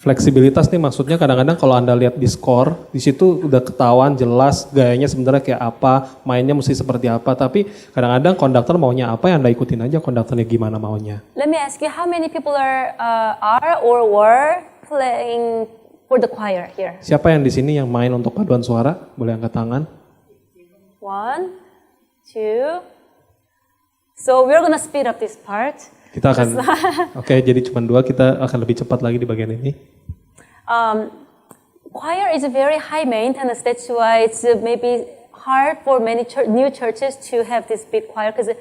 Fleksibilitas nih maksudnya kadang-kadang kalau Anda lihat di skor, di situ udah ketahuan jelas gayanya sebenarnya kayak apa, mainnya mesti seperti apa, tapi kadang-kadang konduktor maunya apa ya Anda ikutin aja konduktornya gimana maunya. Let me ask you, how many people are or were playing for the choir here? Siapa yang di sini yang main untuk paduan suara? Boleh angkat tangan. 1, 2. So we're gonna speed up this part. Kita akan, oke, jadi cuma 2, kita akan lebih cepat lagi di bagian ini. Choir is very high maintenance, that's why it's maybe hard for many new churches to have this big choir, because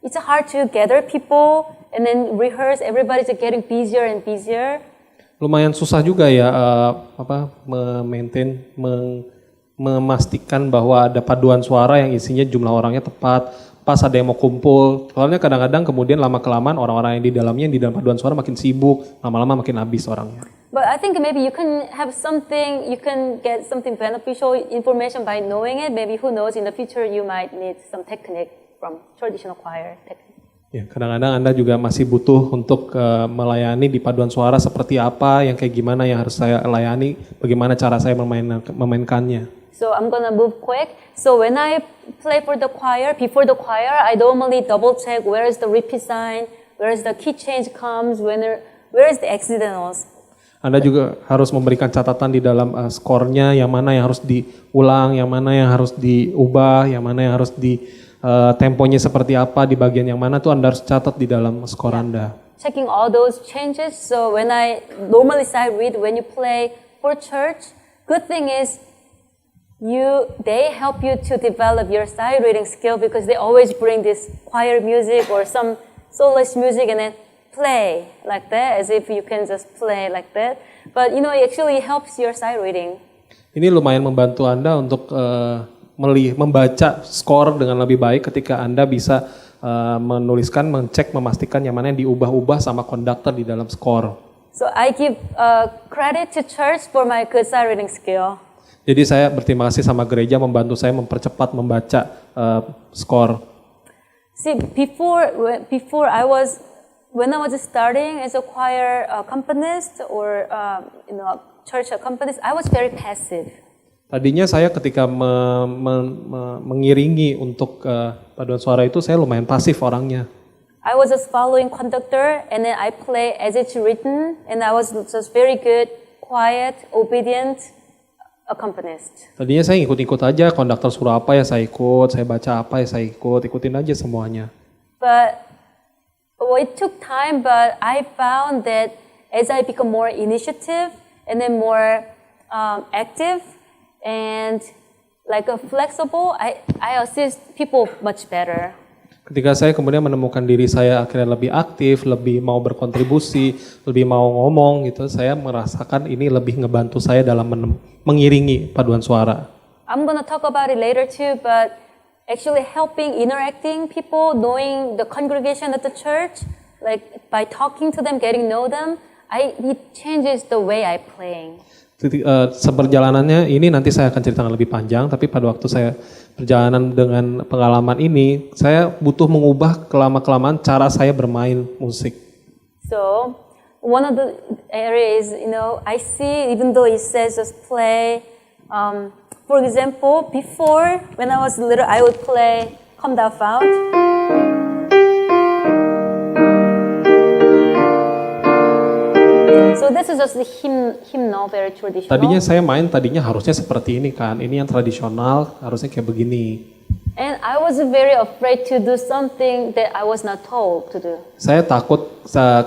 it's hard to gather people and then rehearse, everybody's getting busier and busier. Lumayan susah juga ya, memastikan bahwa ada paduan suara yang isinya jumlah orangnya tepat, pas ada yang mau kumpul. Soalnya kadang-kadang kemudian lama-kelamaan orang-orang yang di dalamnya, yang di dalam paduan suara makin sibuk, lama-lama makin habis orangnya. But I think maybe you can have something, you can get something beneficial information by knowing it. Maybe who knows, in the future you might need some technique from traditional choir technique. Ya, kadang-kadang Anda juga masih butuh untuk melayani di paduan suara seperti apa, yang kayak gimana yang harus saya layani, bagaimana cara saya memainkannya. So I'm gonna move quick. So when I play for the choir, before the choir, I normally double check where is the repeat sign, where is the key change comes, where is the accidentals. Anda juga harus memberikan catatan di dalam skornya, yang mana yang harus diulang, yang mana yang harus diubah, yang mana yang harus temponya seperti apa, di bagian yang mana tuh Anda harus catat di dalam skor Anda. Checking all those changes. So when I normally sight read when you play for church, good thing is they help you to develop your sight reading skill because they always bring this choir music or some soloist music and then play like that as if you can just play like that. But it actually helps your sight reading. Ini lumayan membantu Anda untuk membaca skor dengan lebih baik ketika Anda bisa menuliskan, mengecek, memastikan yang mana yang diubah-ubah sama konduktor di dalam skor. So I give credit to church for my good sight reading skill. Jadi saya berterima kasih sama gereja membantu saya mempercepat membaca skor. See, when I was starting as a choir accompanist or church accompanist, I was very passive. Tadinya saya ketika mengiringi untuk paduan suara itu saya lumayan pasif orangnya. I was just following conductor and then I play as it's written and I was just very good, quiet, obedient accompanist. Tadinya saya ikut-ikut aja, konduktor suruh apa ya saya ikut, saya baca apa ya saya ikutin aja semuanya. But it took time, but I found that as I become more initiative and then more active and like a flexible, I assist people much better. Ketika saya kemudian menemukan diri saya akhirnya lebih aktif, lebih mau berkontribusi, lebih mau ngomong gitu, saya merasakan ini lebih ngebantu saya dalam mengiringi paduan suara. I'm gonna talk about it later too, but actually interacting people, knowing the congregation at the church, like by talking to them, getting to know them, it changes the way I playing. Seperjalanannya ini nanti saya akan ceritakan lebih panjang, tapi pada waktu saya perjalanan dengan pengalaman ini, saya butuh mengubah kelamaan cara saya bermain musik. So, one of the areas, I see, even though it says just play, for example, before, when I was little, I would play Come Thou Fount. So this is just the hymnal, very traditional. Tadinya saya tadinya harusnya seperti ini kan, ini yang tradisional, harusnya kayak begini. And I was very afraid to do something that I was not told to do. Saya takut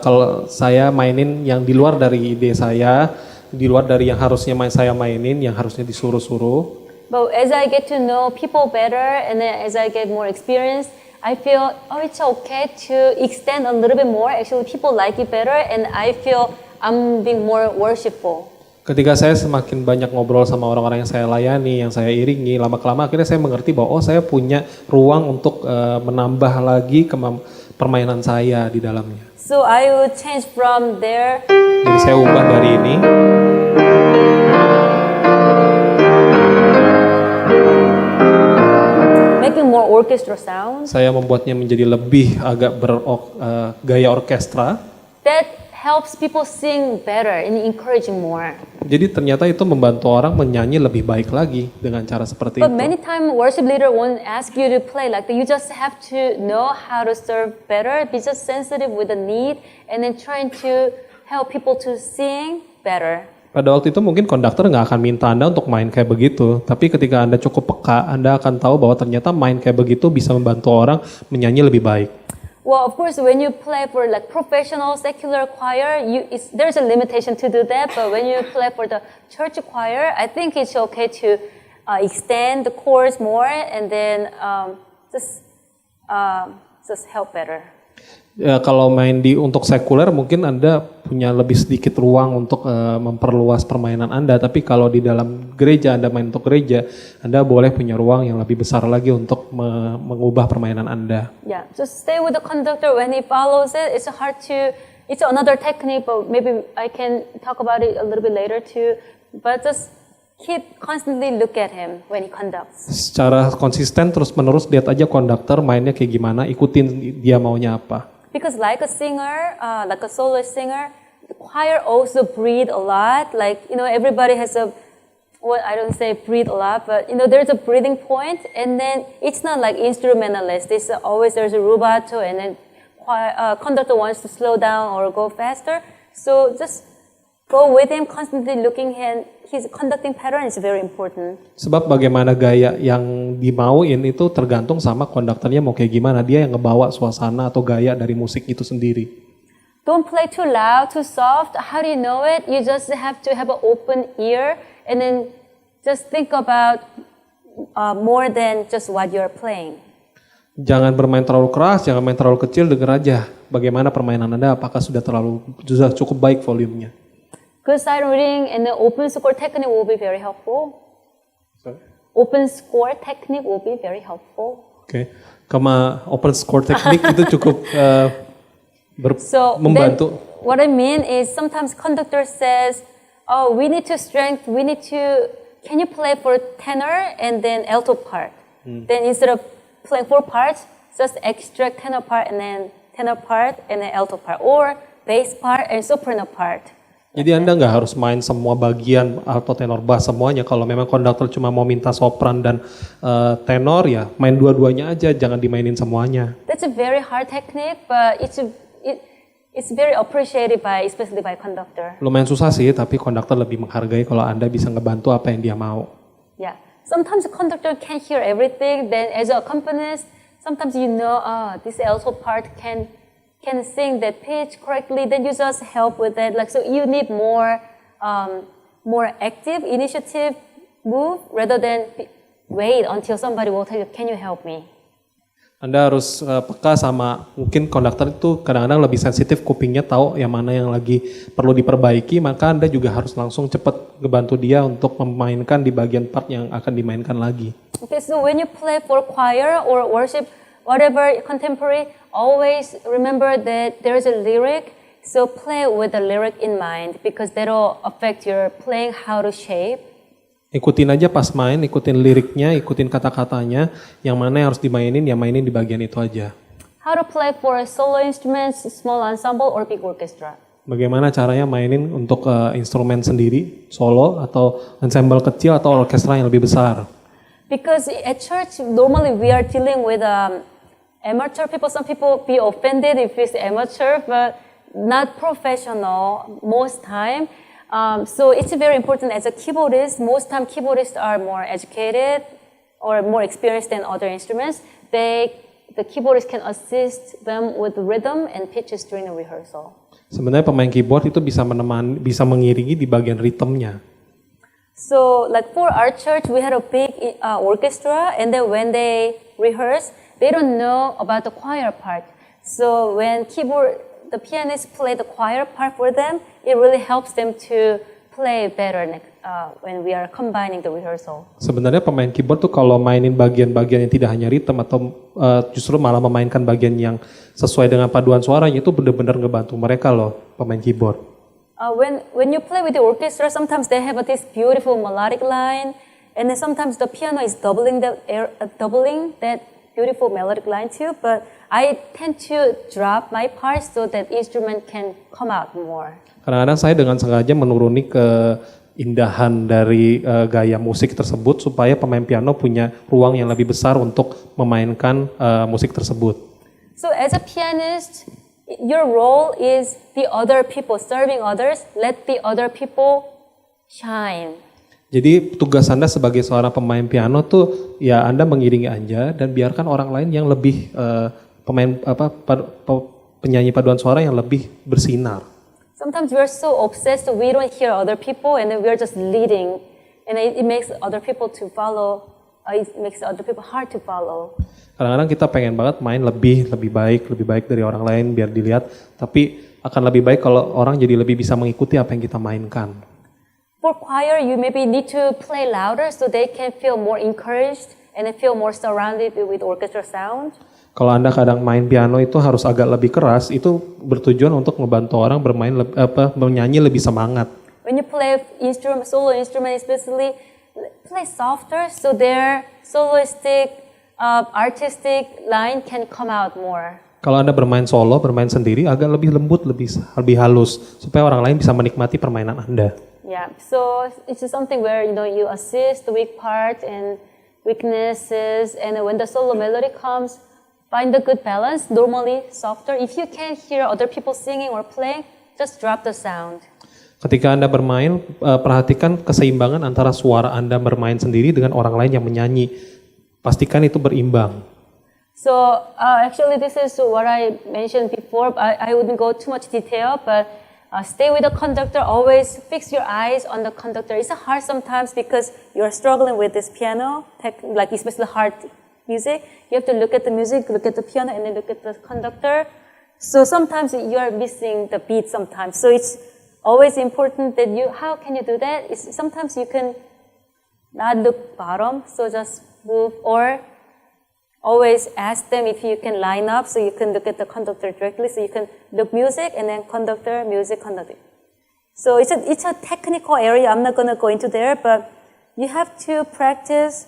kalau saya mainin yang di luar dari ide saya, di luar dari yang harusnya saya mainin, yang harusnya disuruh-suruh. But as I get to know people better and then as I get more experience, I feel, it's okay to extend a little bit more. Actually, people like it better and I feel I'm being more worshipful. Ketika saya semakin banyak ngobrol sama orang-orang yang saya layani, yang saya iringi, lama-kelamaan akhirnya saya mengerti bahwa saya punya ruang untuk menambah lagi permainan saya di dalamnya. So I would change from there. Jadi saya ubah dari ini. Making more orchestra sound. Saya membuatnya menjadi lebih agak gaya orkestra. That helps people sing better and encouraging more. Jadi ternyata itu membantu orang menyanyi lebih baik lagi dengan cara seperti But itu. many times worship leader won't ask you to play like that. You just have to know how to serve better. Be just sensitive with the need and then trying to help people to sing better. Pada waktu itu mungkin konduktor nggak akan minta Anda untuk main kayak begitu. Tapi ketika Anda cukup peka, Anda akan tahu bahwa ternyata main kayak begitu bisa membantu orang menyanyi lebih baik. Well, of course, when you play for like professional secular choir, there's a limitation to do that. But when you play for the church choir, I think it's okay to extend the chords more and then just help better. Ya, kalau main untuk sekuler mungkin Anda punya lebih sedikit ruang untuk memperluas permainan Anda. Tapi kalau di dalam gereja, Anda main untuk gereja, Anda boleh punya ruang yang lebih besar lagi untuk mengubah permainan Anda. Yeah, just stay with the conductor when he follows it. It's another technique, but maybe I can talk about it a little bit later too. But just keep constantly look at him when he conducts. Secara konsisten terus-menerus lihat aja konduktor mainnya kayak gimana, ikutin dia maunya apa. Because like a singer, like a soloist singer, the choir also breathe a lot. Like, everybody has well, I don't say breathe a lot, but there's a breathing point, and then it's not like instrumentalist. It's always there's a rubato, and then conductor wants to slow down or go faster. So just go with him, constantly looking at his conducting pattern is very important. Sebab bagaimana gaya yang dimauin itu tergantung sama konduktornya mau kayak gimana. Dia yang ngebawa suasana atau gaya dari musik itu sendiri. Don't play too loud, too soft. How do you know it? You just have to have an open ear and then just think about more than just what you're playing. Jangan bermain terlalu keras, jangan main terlalu kecil, denger aja bagaimana permainan Anda, apakah sudah cukup baik volumenya. Good sight reading and the open score technique will be very helpful. Sorry? Open score technique will be very helpful. Oke, open score technique itu cukup membantu. What I mean is sometimes conductor says, oh, can you play for tenor and then alto part? Then instead of playing 4 parts, just extract tenor part and then alto part, or bass part and soprano part. Jadi Anda nggak harus main semua bagian alto, tenor, bass semuanya. Kalau memang konduktor cuma mau minta sopran dan tenor, ya main dua-duanya aja, jangan dimainin semuanya. That's a very hard technique, but it's very appreciated especially by conductor. Lumayan susah sih, tapi konduktor lebih menghargai kalau Anda bisa ngebantu apa yang dia mau. Yeah, sometimes the conductor can't hear everything. Then as an accompanist, sometimes this alto part can sing that pitch correctly, then you just help with that. Like, so you need more active initiative move rather than wait until somebody will tell you, can you help me? Anda harus peka sama, mungkin konduktor itu kadang-kadang lebih sensitif kupingnya, tahu yang mana yang lagi perlu diperbaiki, maka Anda juga harus langsung cepat ngebantu dia untuk memainkan di bagian part yang akan dimainkan lagi. Okay, so when you play for choir or worship, whatever contemporary, always remember that there is a lyric, so play with the lyric in mind because that'll affect your playing how to shape. Ikutin aja pas main, ikutin liriknya, ikutin kata-katanya, yang mana yang harus dimainin, ya mainin di bagian itu aja. How to play for a solo instruments, small ensemble or big orchestra? Bagaimana caranya mainin untuk instrumen sendiri, solo atau ensemble kecil atau orkestra yang lebih besar? Because at church, normally we are dealing with amateur people. Some people be offended if it's amateur, but not professional most time. So it's very important as a keyboardist. Most time keyboardists are more educated or more experienced than other instruments. The keyboardist can assist them with rhythm and pitches during the rehearsal. Sebenarnya pemain keyboard itu bisa mengiringi di bagian ritmenya. So like for our church, we had a big orchestra, and then when they rehearse, they don't know about the choir part. So when the pianist play the choir part for them, it really helps them to play better when we are combining the rehearsal. Sebenarnya pemain keyboard tuh kalau mainin bagian-bagian yang tidak hanya ritme atau justru malah memainkan bagian yang sesuai dengan paduan suaranya, itu benar-benar ngebantu mereka loh, pemain keyboard. When you play with the orchestra, sometimes they have this beautiful melodic line, and then sometimes the piano is doubling that beautiful melodic line too. But I tend to drop my parts so that instrument can come out more. Kadang-kadang saya dengan sengaja menuruni keindahan dari gaya musik tersebut supaya pemain piano punya ruang yang lebih besar untuk memainkan musik tersebut. So as a pianist, your role is the other people, serving others, let the other people shine. Jadi tugas Anda sebagai seorang pemain piano tuh ya Anda mengiringi aja dan biarkan orang lain yang lebih penyanyi paduan suara yang lebih bersinar. Sometimes we are so obsessed that we don't hear other people and then we are just leading, and it makes other people to follow. It makes other people hard to follow. Kadang-kadang kita pengen banget main lebih baik dari orang lain biar dilihat, tapi akan lebih baik kalau orang jadi lebih bisa mengikuti apa yang kita mainkan. For choir, you maybe need to play louder so they can feel more encouraged and feel more surrounded with orchestra sound. Kalau Anda kadang main piano itu harus agak lebih keras, itu bertujuan untuk membantu orang menyanyi lebih semangat. When you play solo instrument especially, play softer so their soloistic, artistic line can come out more. Kalau Anda bermain solo, bermain sendiri agak lebih lembut, lebih halus supaya orang lain bisa menikmati permainan Anda. Yeah, so it's just something where you assist the weak part and weaknesses, and when the solo melody comes, find the good balance. Normally softer. If you can't hear other people singing or playing, just drop the sound. Ketika Anda bermain, perhatikan keseimbangan antara suara Anda bermain sendiri dengan orang lain yang menyanyi. Pastikan itu berimbang. So actually this is what I mentioned before. I wouldn't go too much detail, but stay with the conductor. Always fix your eyes on the conductor. It's hard sometimes because you're struggling with this piano, like especially hard music. You have to look at the music, look at the piano, and then look at the conductor. So sometimes you are missing the beat sometimes. So it's always important that how can you do that? Sometimes you can not look bottom, so just move, or always ask them if you can line up so you can look at the conductor directly, so you can look music and then conductor, music, conductor. So it's a technical area. I'm not going to go into there, but you have to practice,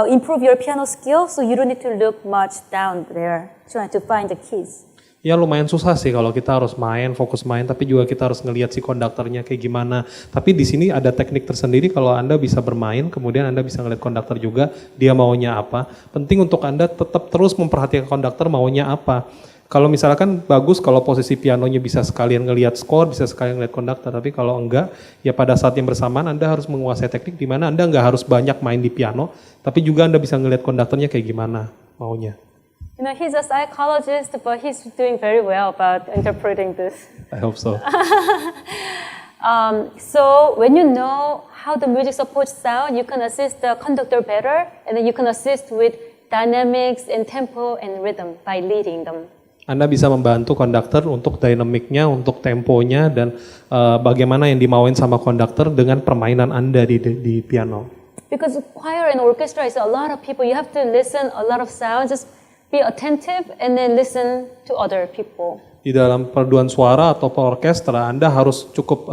improve your piano skill, so you don't need to look much down there trying to find the keys. Ya lumayan susah sih kalau kita harus fokus main, tapi juga kita harus ngelihat si konduktornya kayak gimana. Tapi di sini ada teknik tersendiri kalau Anda bisa bermain, kemudian Anda bisa ngelihat konduktor juga, dia maunya apa. Penting untuk Anda tetap terus memperhatikan konduktor maunya apa. Kalau misalkan bagus kalau posisi pianonya bisa sekalian ngelihat skor, bisa sekalian ngelihat konduktor, tapi kalau enggak, ya pada saat yang bersamaan Anda harus menguasai teknik di mana Anda enggak harus banyak main di piano, tapi juga Anda bisa ngelihat konduktornya kayak gimana maunya. He's a psychologist, but he's doing very well about interpreting this. I hope so. So when you know how the music supposed to sound, you can assist the conductor better, and then you can assist with dynamics and tempo and rhythm by leading them. Anda bisa membantu konduktor untuk dinamiknya, untuk temponya, dan bagaimana yang dimauin sama konduktor dengan permainan Anda di piano. Because choir and orchestra is a lot of people. You have to listen a lot of sounds. Just be attentive and then listen to other people. Di dalam paduan suara atau orkestra, Anda harus cukup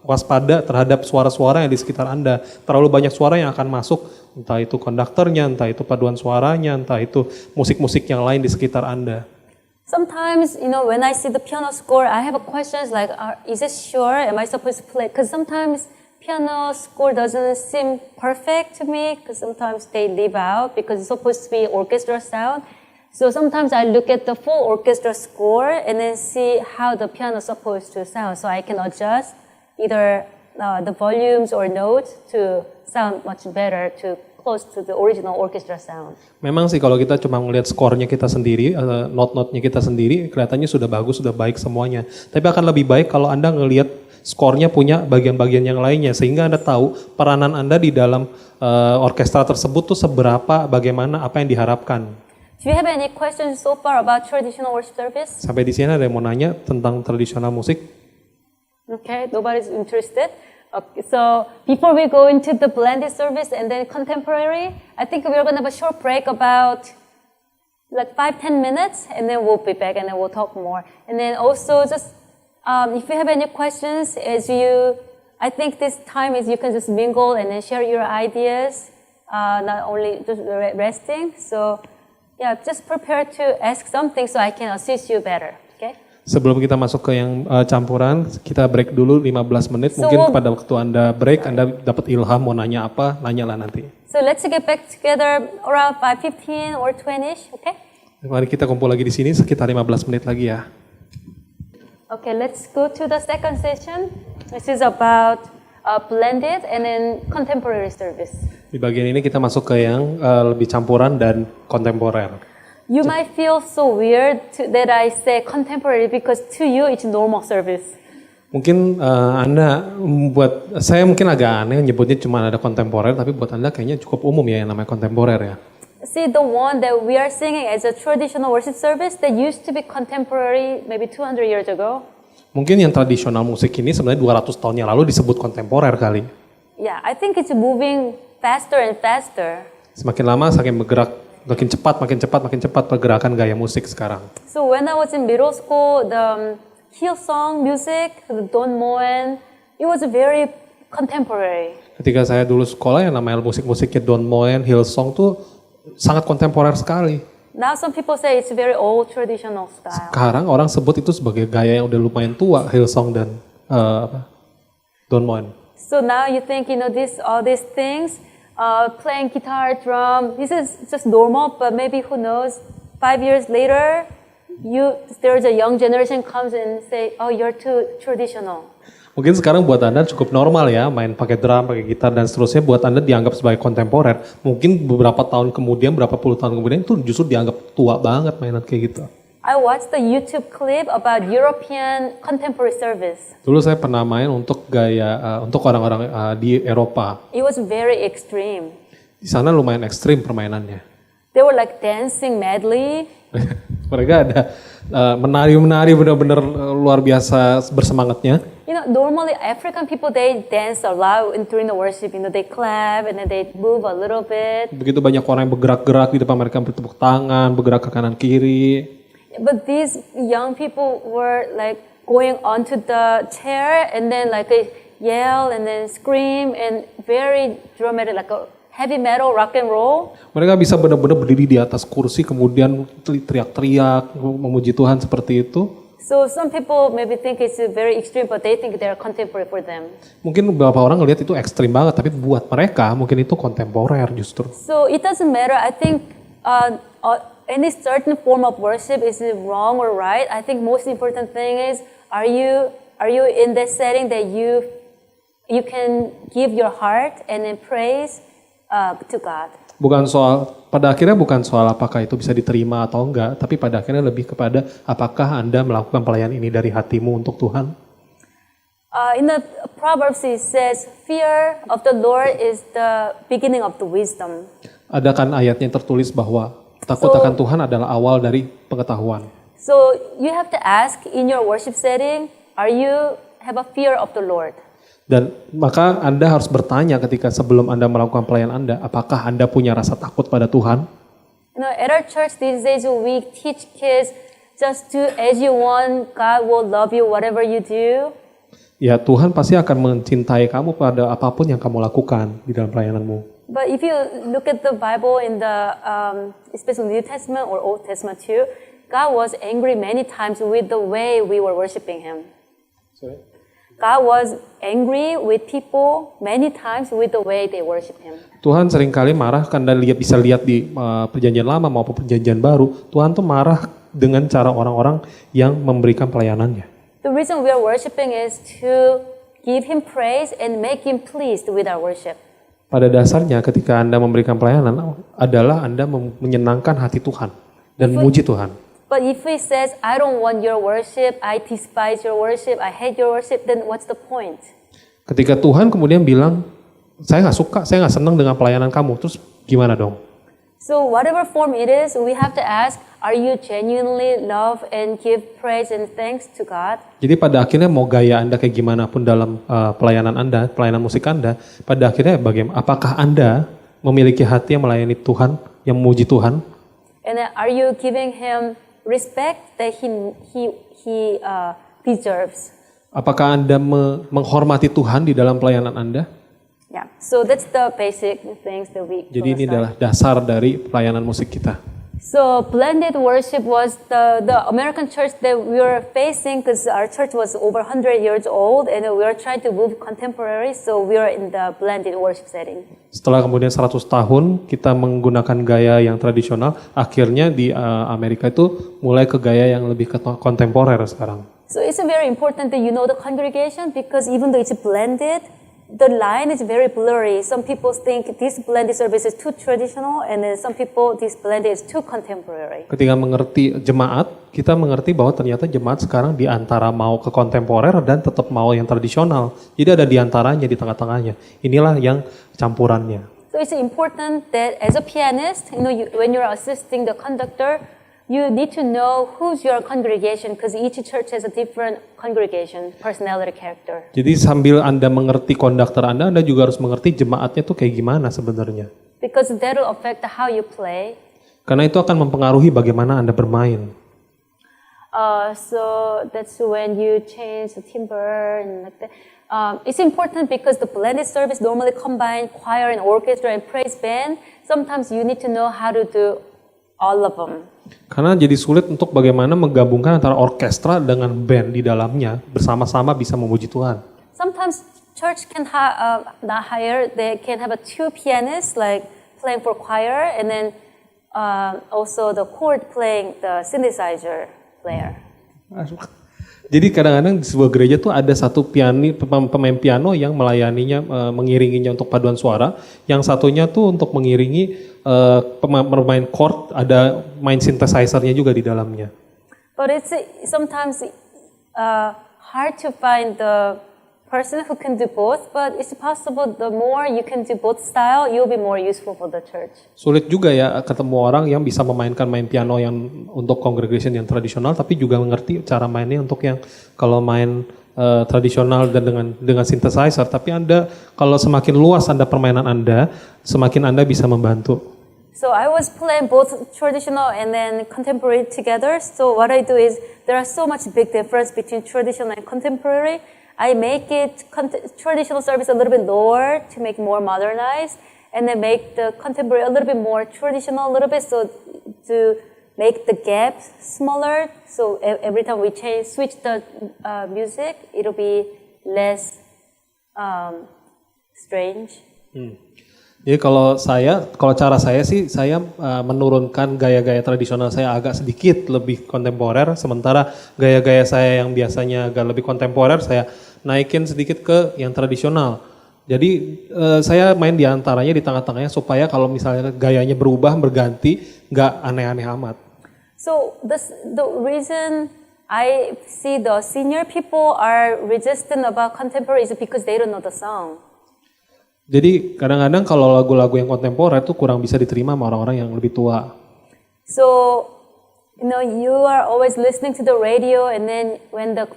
waspada terhadap suara-suara yang di sekitar Anda. Terlalu banyak suara yang akan masuk, entah itu konduktornya, entah itu paduan suaranya, entah itu musik-musik yang lain di sekitar Anda. Sometimes, when I see the piano score, I have questions like, is it sure? Am I supposed to play? Because sometimes piano score doesn't seem perfect to me, because sometimes they leave out because it's supposed to be orchestra sound. So sometimes I look at the full orchestra score and then see how the piano is supposed to sound, so I can adjust either the volumes or notes to sound much better, to close to the original orchestra sound. Memang sih kalau kita cuma ngelihat skornya kita sendiri, not-notnya kita sendiri, kelihatannya sudah bagus, sudah baik semuanya. Tapi akan lebih baik kalau Anda ngelihat skornya punya bagian-bagian yang lainnya, sehingga Anda tahu peranan Anda di dalam orkestra tersebut tuh seberapa, bagaimana, apa yang diharapkan. Do you have any questions so far about traditional worship service? Sampai di sini ada yang mau nanya tentang tradisional musik? Okay, nobody's interested. Okay, so before we go into the blended service and then contemporary, I think we're going to have a short break about like 5-10 minutes, and then we'll be back and then we'll talk more. And then also just if you have any questions, I think this time is you can just mingle and then share your ideas, not only just resting. So yeah, just prepare to ask something so I can assist you better. Okay? Sebelum kita masuk ke yang campuran, kita break dulu 15 menit. Mungkin pada waktu Anda break, Anda dapat ilham mau nanya apa, nanyalah nanti. So let's get back together around 5:15 or 20ish, okay? Mari kita kumpul lagi di sini sekitar 15 menit lagi ya. Okay, let's go to the second session. This is about blended and then contemporary service. Di bagian ini kita masuk ke yang lebih campuran dan kontemporer. You might feel so weird that I say contemporary because to you it's normal service. Mungkin saya mungkin agak aneh nyebutnya cuma ada kontemporer, tapi buat Anda kayaknya cukup umum ya yang namanya kontemporer ya. See, the one that we are singing as a traditional worship service that used to be contemporary maybe 200 years ago. Mungkin yang tradisional musik ini sebenarnya 200 tahun yang lalu disebut kontemporer kali. Yeah, I think it's moving faster and faster. Semakin lama semakin bergerak, makin cepat pergerakan gaya musik sekarang. So when I was in middle school, the Hillsong music, the Don Moen, it was very contemporary. Ketika saya dulu sekolah yang namanya musik-musiknya Don Moen, Hillsong tuh sangat kontemporer sekali. Now some people say it's very old traditional style. Sekarang orang sebut itu sebagai gaya yang udah lumayan tua, Hillsong dan Don Moen. So now you think, all these things, playing guitar, drum, this is just normal, but maybe who knows, 5 years later, there's a young generation comes and say, oh, you're too traditional. Mungkin sekarang buat Anda cukup normal ya, main pakai drum, pakai gitar dan seterusnya, buat Anda dianggap sebagai kontemporer. Mungkin beberapa tahun kemudian, berapa puluh tahun kemudian itu justru dianggap tua banget mainan kayak gitu. I watched the YouTube clip about European contemporary service. Dulu saya pernah main untuk untuk orang-orang di Eropa. It was very extreme. Di sana lumayan ekstrim permainannya. They were like dancing madly. Mereka ada menari-menari benar-benar luar biasa bersemangatnya. Normally African people, they dance a lot during the worship. They clap and then they move a little bit. Begitu banyak orang yang bergerak-gerak di depan mereka, bertepuk tangan, bergerak ke kanan kiri. But these young people were like going onto the chair and then like they yell and then scream and very dramatic, like a heavy metal rock and roll. Mereka bisa benar-benar berdiri di atas kursi kemudian teriak-teriak memuji Tuhan seperti itu. So some people maybe think it's very extreme, but they think they're contemporary for them. Mungkin beberapa orang ngelihat itu ekstrim banget, tapi buat mereka mungkin itu kontemporer justru. So it doesn't matter. I think any certain form of worship is wrong or right. I think most important thing is are you in that setting that you can give your heart and then praise to God. Pada akhirnya bukan soal apakah itu bisa diterima atau enggak, tapi pada akhirnya lebih kepada apakah Anda melakukan pelayanan ini dari hatimu untuk Tuhan. In the Proverbs it says, fear of the Lord is the beginning of the wisdom. Ada kan ayatnya yang tertulis bahwa takut akan Tuhan adalah awal dari pengetahuan. So you have to ask in your worship setting, are you have a fear of the Lord? Dan maka Anda harus bertanya ketika sebelum Anda melakukan pelayanan Anda, apakah Anda punya rasa takut pada Tuhan? At our church these days we teach kids just do as you want, God will love you whatever you do. Ya Tuhan pasti akan mencintai kamu pada apapun yang kamu lakukan di dalam pelayananmu. But if you look at the Bible in the especially New Testament or Old Testament too, God was angry many times with the way we were worshiping Him. Sorry? God was angry with people many times with the way they worship Him. Tuhan seringkali marah, Anda bisa lihat di perjanjian lama maupun perjanjian baru, Tuhan tuh marah dengan cara orang-orang yang memberikan pelayanannya. The reason we are worshiping is to give Him praise and make Him pleased with our worship. Pada dasarnya ketika Anda memberikan pelayanan adalah Anda menyenangkan hati Tuhan dan memuji Tuhan. But if He says, I don't want your worship, I despise your worship, I hate your worship, then what's the point? Ketika Tuhan kemudian bilang, saya nggak suka, saya nggak senang dengan pelayanan kamu, terus gimana dong? So whatever form it is, we have to ask, are you genuinely love and give praise and thanks to God? Jadi pada akhirnya mau gaya Anda kayak gimana pun dalam pelayanan Anda, pelayanan musik Anda, pada akhirnya bagaimana? Apakah Anda memiliki hati yang melayani Tuhan, yang memuji Tuhan? And then are you giving Him respect that he deserves? Apakah Anda menghormati Tuhan di dalam pelayanan Anda? Yeah, so that's the basic things that we. Jadi ini adalah dasar dari pelayanan musik kita. So blended worship was the American church that we were facing because our church was over 100 years old and we were trying to move contemporary, so we were in the blended worship setting. Setelah kemudian 100 tahun kita menggunakan gaya yang tradisional, akhirnya di Amerika itu mulai ke gaya yang lebih kontemporer sekarang. So it's very important that you know the congregation because even though it's blended, the line is very blurry. Some people think this blended service is too traditional, and then some people this blended is too contemporary. Ketika mengerti jemaat, kita mengerti bahwa ternyata jemaat sekarang di antara mau ke kontemporer dan tetap mau yang tradisional. Jadi ada di antaranya, di tengah-tengahnya. Inilah yang campurannya. So it's important that as a pianist, when you're assisting the conductor, you need to know who's your congregation because each church has a different congregation, personality, character. Jadi sambil Anda mengerti konduktor Anda juga harus mengerti jemaatnya tuh kayak gimana sebenarnya. Because that will affect how you play. Karena itu akan mempengaruhi bagaimana Anda bermain. So that's when you change the timbre and like that. It's important because the blended service normally combine choir and orchestra and praise band. Sometimes you need to know how to do all of them. Karena jadi sulit untuk bagaimana menggabungkan antara orkestra dengan band di dalamnya bersama-sama bisa memuji Tuhan. Sometimes church can not hire. They can have a two pianists like playing for choir, and then also the chord playing the synthesizer player. Jadi kadang-kadang di sebuah gereja tuh ada satu pemain piano yang melayaninya, mengiringinya untuk paduan suara. Yang satunya tuh untuk mengiringi bermain chord, ada main synthesizer-nya juga di dalamnya. But it's sometimes hard to find the person who can do both. But it's possible the more you can do both style, you'll be more useful for the church. Sulit juga ya ketemu orang yang bisa memainkan main piano yang untuk congregation yang tradisional, tapi juga mengerti cara mainnya untuk yang kalau main tradisional dan dengan synthesizer. Tapi Anda kalau semakin luas Anda permainan Anda, semakin Anda bisa membantu. So I was playing both traditional and then contemporary together. So what I do is there are so much big difference between traditional and contemporary. I make it traditional service a little bit lower to make more modernized, and then make the contemporary a little bit more traditional a little bit, so to make the gaps smaller. So every time we switch the music, it'll be less strange. Jadi kalau cara saya sih, saya menurunkan gaya-gaya tradisional saya agak sedikit lebih kontemporer, sementara gaya-gaya saya yang biasanya agak lebih kontemporer, saya naikin sedikit ke yang tradisional. Jadi saya main di antaranya, di tengah-tengahnya, supaya kalau misalnya gayanya berubah, berganti, nggak aneh-aneh amat. So the reason I see the senior people are resistant about contemporary is because they don't know the song. Jadi kadang-kadang kalau lagu-lagu yang kontemporer itu kurang bisa diterima sama orang-orang yang lebih tua. So, you are always listening to the radio, and then when the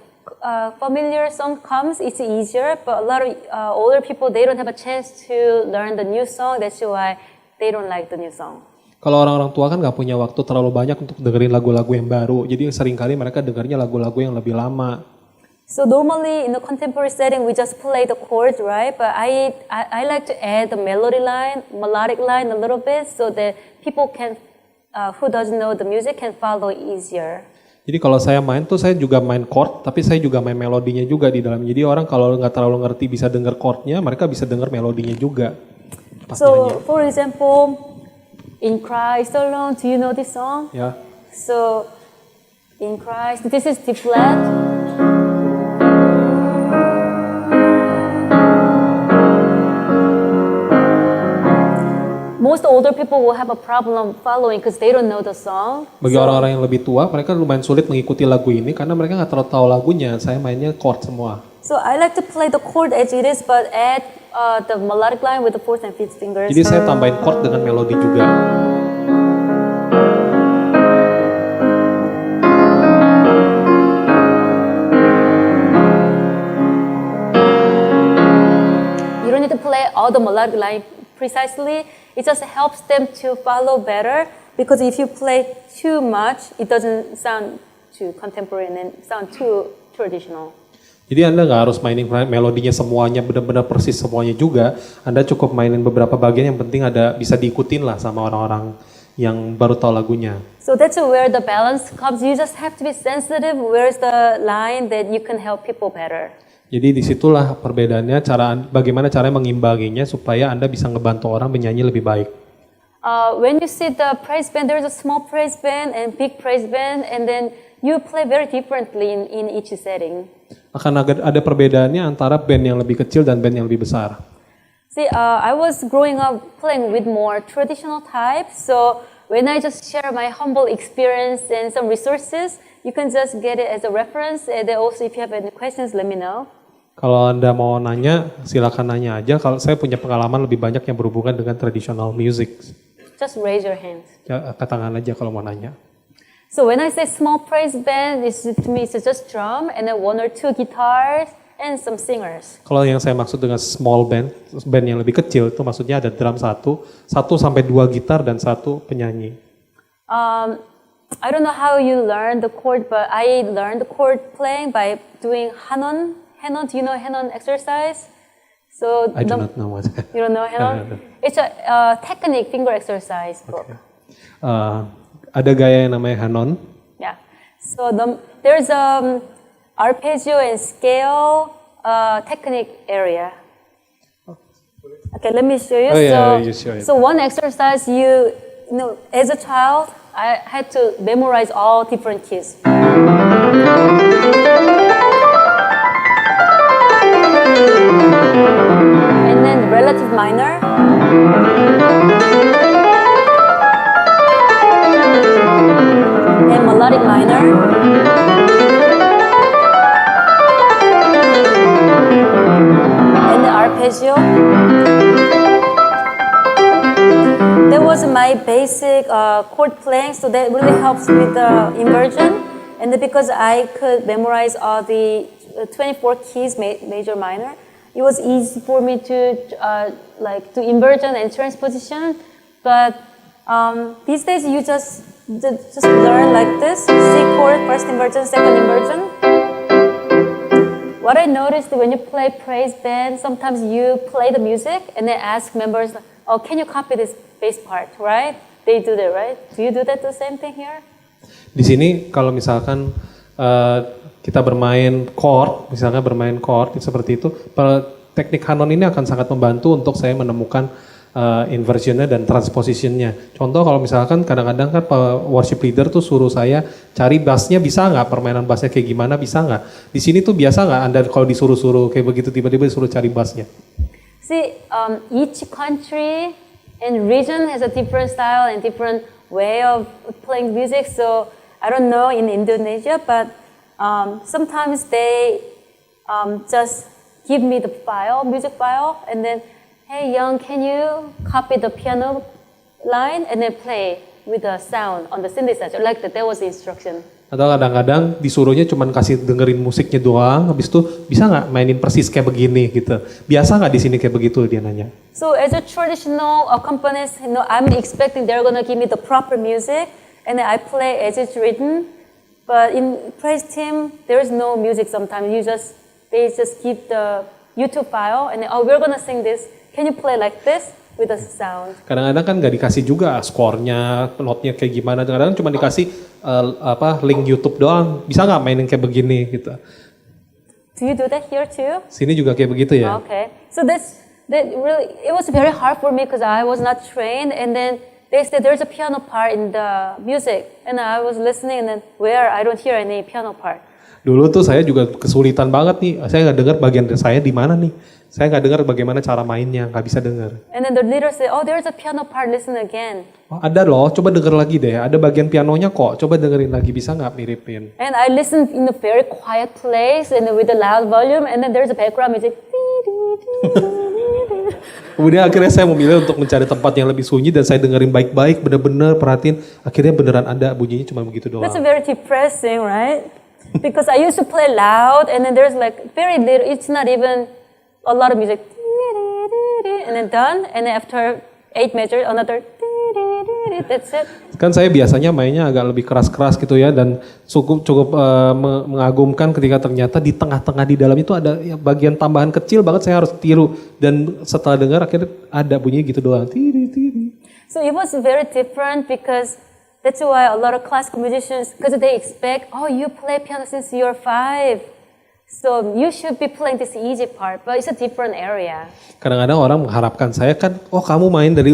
familiar song comes, it's easier. But a lot of older people, they don't have a chance to learn the new song. That's why they don't like the new song. Kalau orang-orang tua kan nggak punya waktu terlalu banyak untuk dengerin lagu-lagu yang baru. Jadi seringkali mereka dengarnya lagu-lagu yang lebih lama. So normally in the contemporary setting, we just play the chords, right? But I like to add the melodic line a little bit, so that people can, who doesn't know the music, can follow easier. Jadi kalau saya main tuh saya juga main chord, tapi saya juga main melodinya juga di dalam. Jadi orang kalau nggak terlalu ngerti bisa dengar chordnya, mereka bisa dengar melodinya juga. So for example, in Christ alone, do you know this song? Ya. So in Christ, this is D flat. Most older people will have a problem following because they don't know the song. Bagi orang-orang yang lebih tua, mereka lumayan sulit mengikuti lagu ini karena mereka nggak terlalu tahu lagunya. Saya mainnya chord semua. So I like to play the chord as it is, but add the melodic line with the fourth and fifth fingers. Jadi saya tambahin chord dengan melodi juga. You don't need to play all the melodic line precisely. It just helps them to follow better, because if you play too much, it doesn't sound too contemporary and then sound too traditional. Jadi Anda nggak harus mainin melodinya semuanya benar-benar persis semuanya juga. Anda cukup mainin beberapa bagian yang penting ada bisa diikutin lah sama orang-orang yang baru tahu lagunya. So that's where the balance comes. You just have to be sensitive. Where's the line that you can help people better? Jadi disitulah perbedaannya, bagaimana caranya mengimbanginya supaya Anda bisa ngebantu orang menyanyi lebih baik. When you see the praise band, there's a small praise band and big praise band, and then you play very differently in each setting. Akan ada perbedaannya antara band yang lebih kecil dan band yang lebih besar. See, I was growing up playing with more traditional types, so when I just share my humble experience and some resources, you can just get it as a reference, and then also if you have any questions, let me know. Kalau Anda mau nanya, silakan nanya aja. Kalau saya punya pengalaman lebih banyak yang berhubungan dengan traditional music. Just raise your hands. Ya, angkat tangan aja kalau mau nanya. So when I say small praise band, to me it's just drum and then one or two guitars and some singers. Kalau yang saya maksud dengan small band yang lebih kecil itu maksudnya ada drum 1 sampai 2 gitar dan 1 penyanyi. I don't know how you learn the chord, but I learned the chord playing by doing Hanon Hanon. Do you know Hanon exercise? So I do not know what. You don't know Hanon? It's a technique finger exercise book. Okay. Ada gaya yang namanya Hanon. Yeah. So there's arpeggio and scale technique area. Okay, let me show you. Oh, yeah, you show it. So one exercise, you know, as a child, I had to memorize all different keys. And then relative minor. And melodic minor. And the arpeggio. That was my basic chord playing, so that really helps with the inversion. And then because I could memorize all the 24 keys, major, minor, it was easy for me to do inversion and transposition. But these days, you just learn like this: C chord, first inversion, second inversion. What I noticed when you play praise band, sometimes you play the music and then ask members, "Oh, can you copy this bass part?" Right? They do that, right? Do you do that the same thing here? Di sini kalau misalkan kita bermain chord, misalnya bermain chord seperti itu, teknik Hanon ini akan sangat membantu untuk saya menemukan inversionnya dan transpositionnya. Contoh kalau misalkan kadang-kadang kan worship leader tuh suruh saya cari bassnya, bisa nggak, permainan bassnya kayak gimana, bisa nggak? Di sini tuh biasa nggak Anda kalau disuruh-suruh kayak begitu tiba-tiba disuruh cari bassnya? See, each country and region has a different style and different way of playing music. So I don't know in Indonesia, but sometimes they just give me the file, music file, and then, "Hey, Young, can you copy the piano line and then play with the sound on the synthesizer?" Like that. That was the instruction. Atau kadang-kadang disuruhnya cuma kasih dengerin musiknya doang, habis itu bisa nggak mainin persis kayak begini gitu. Biasa nggak di sini kayak begitu, dia nanya. So as a traditional accompanist, you know, I'm expecting they're gonna give me the proper music, and then I play as it's written. But in praise team, there is no music sometimes. They just give the YouTube file, and then, "Oh, we're gonna sing this. Can you play like this with the sound?" Kadang-kadang kan nggak dikasih juga skornya, notnya kayak gimana. Kadang-kadang cuma dikasih link YouTube doang. Bisa nggak mainin kayak begini gitu. Do you do that here too? Sini juga kayak begitu ya. Okay. So that really, it was very hard for me because I was not trained, and then they said there's a piano part in the music, and I was listening, and then I don't hear any piano part. Dulu tuh saya juga kesulitan banget nih. Saya nggak dengar bagian saya di mana nih. Saya nggak dengar bagaimana cara mainnya, nggak bisa dengar. And then the leader said, "Oh, there's a piano part. Listen again." Oh, ada loh, coba denger lagi deh. Ada bagian pianonya kok. Coba dengerin lagi, bisa nggak miripin? And I listened in a very quiet place and with a loud volume, and then there's a background music. Kemudian akhirnya saya memilih untuk mencari tempat yang lebih sunyi dan saya dengerin baik-baik, bener-bener perhatiin. Akhirnya beneran ada, bunyinya cuma begitu doang. That's very depressing, right? Because I used to play loud, and then there's like very little. It's not even a lot of music, and then done, and then after 8 measures, another. That's it. Kan saya biasanya mainnya agak lebih keras-keras gitu ya, dan cukup mengagumkan ketika ternyata di tengah-tengah di dalam itu ada ya, bagian tambahan kecil banget saya harus tiru, dan setelah dengar akhirnya ada bunyi gitu doang. Tiri. So it was very different because that's why a lot of classical musicians, because they expect, "Oh, you play piano since you're 5. So you should be playing this easy part," but it's a different area. Kadang-kadang orang mengharapkan saya kan, "Oh, kamu main dari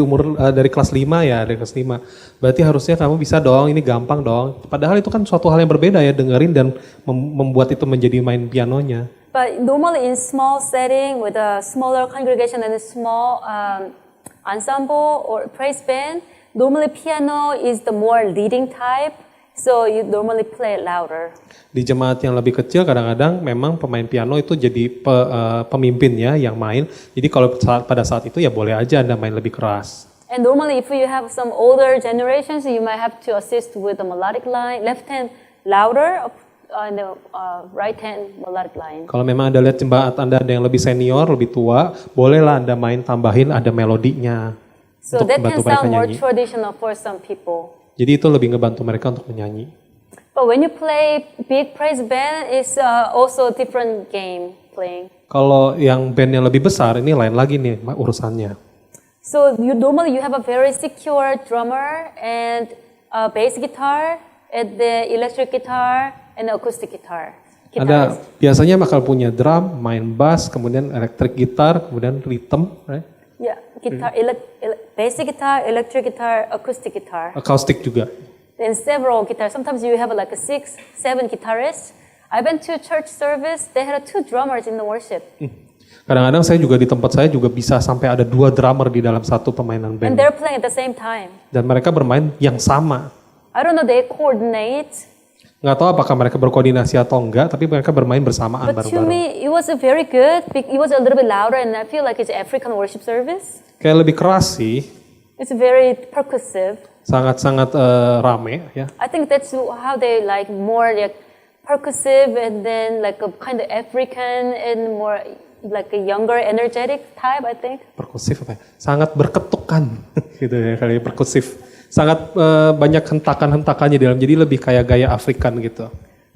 dari kelas 5 ya, dari kelas 5. Berarti harusnya kamu bisa dong, ini gampang dong." Padahal itu kan suatu hal yang berbeda ya, dengerin dan membuat itu menjadi main pianonya. But normally in small setting with a smaller congregation and a small ensemble or praise band, normally piano is the more leading type. So you normally play louder. Di jemaat yang lebih kecil kadang-kadang memang pemain piano itu jadi pemimpin ya yang main. Jadi kalau pada saat itu ya boleh aja Anda main lebih keras. And normally if you have some older generations, you might have to assist with the melodic line, left hand louder and the right hand melodic line. Kalau memang Anda lihat jemaat Anda ada yang lebih senior, lebih tua, bolehlah Anda main tambahin ada melodinya. So that can sound more traditional for some people. Jadi itu lebih ngebantu mereka untuk menyanyi. But when you play big praise band, it's also a different game. playing. Kalau yang bandnya lebih besar, ini lain lagi nih urusannya. So normally you have a very secure drummer and a bass guitar, and the electric guitar and acoustic guitar. Ada biasanya bakal punya drum, main bass, kemudian electric guitar, kemudian rhythm, right? Yeah, guitar, basic guitar, electric guitar, acoustic guitar. Acoustic juga. Then several guitars. Sometimes you have like a 6, 7 guitarists. I went to a church service. They had 2 drummers in the worship. Kadang-kadang saya juga di tempat saya juga bisa sampai ada 2 drummer di dalam satu permainan band. And they're playing at the same time. Dan mereka bermain yang sama. I don't know, they coordinate. Nggak tahu apakah mereka berkoordinasi atau enggak, tapi mereka bermain bersamaan But to bareng-bareng. me, it was very good. It was a little bit louder, and I feel like it's African worship service. Kayak lebih keras sih, It's very percussive. sangat-sangat rame ya. I think that's how they like more like percussive, and then like a kind of African and more like a younger, energetic type, I think. Perkusif apa ya? Sangat berketukan gitu ya kali ya, perkusif. Sangat banyak hentakan-hentakannya di dalam, jadi lebih kayak gaya Afrikan gitu.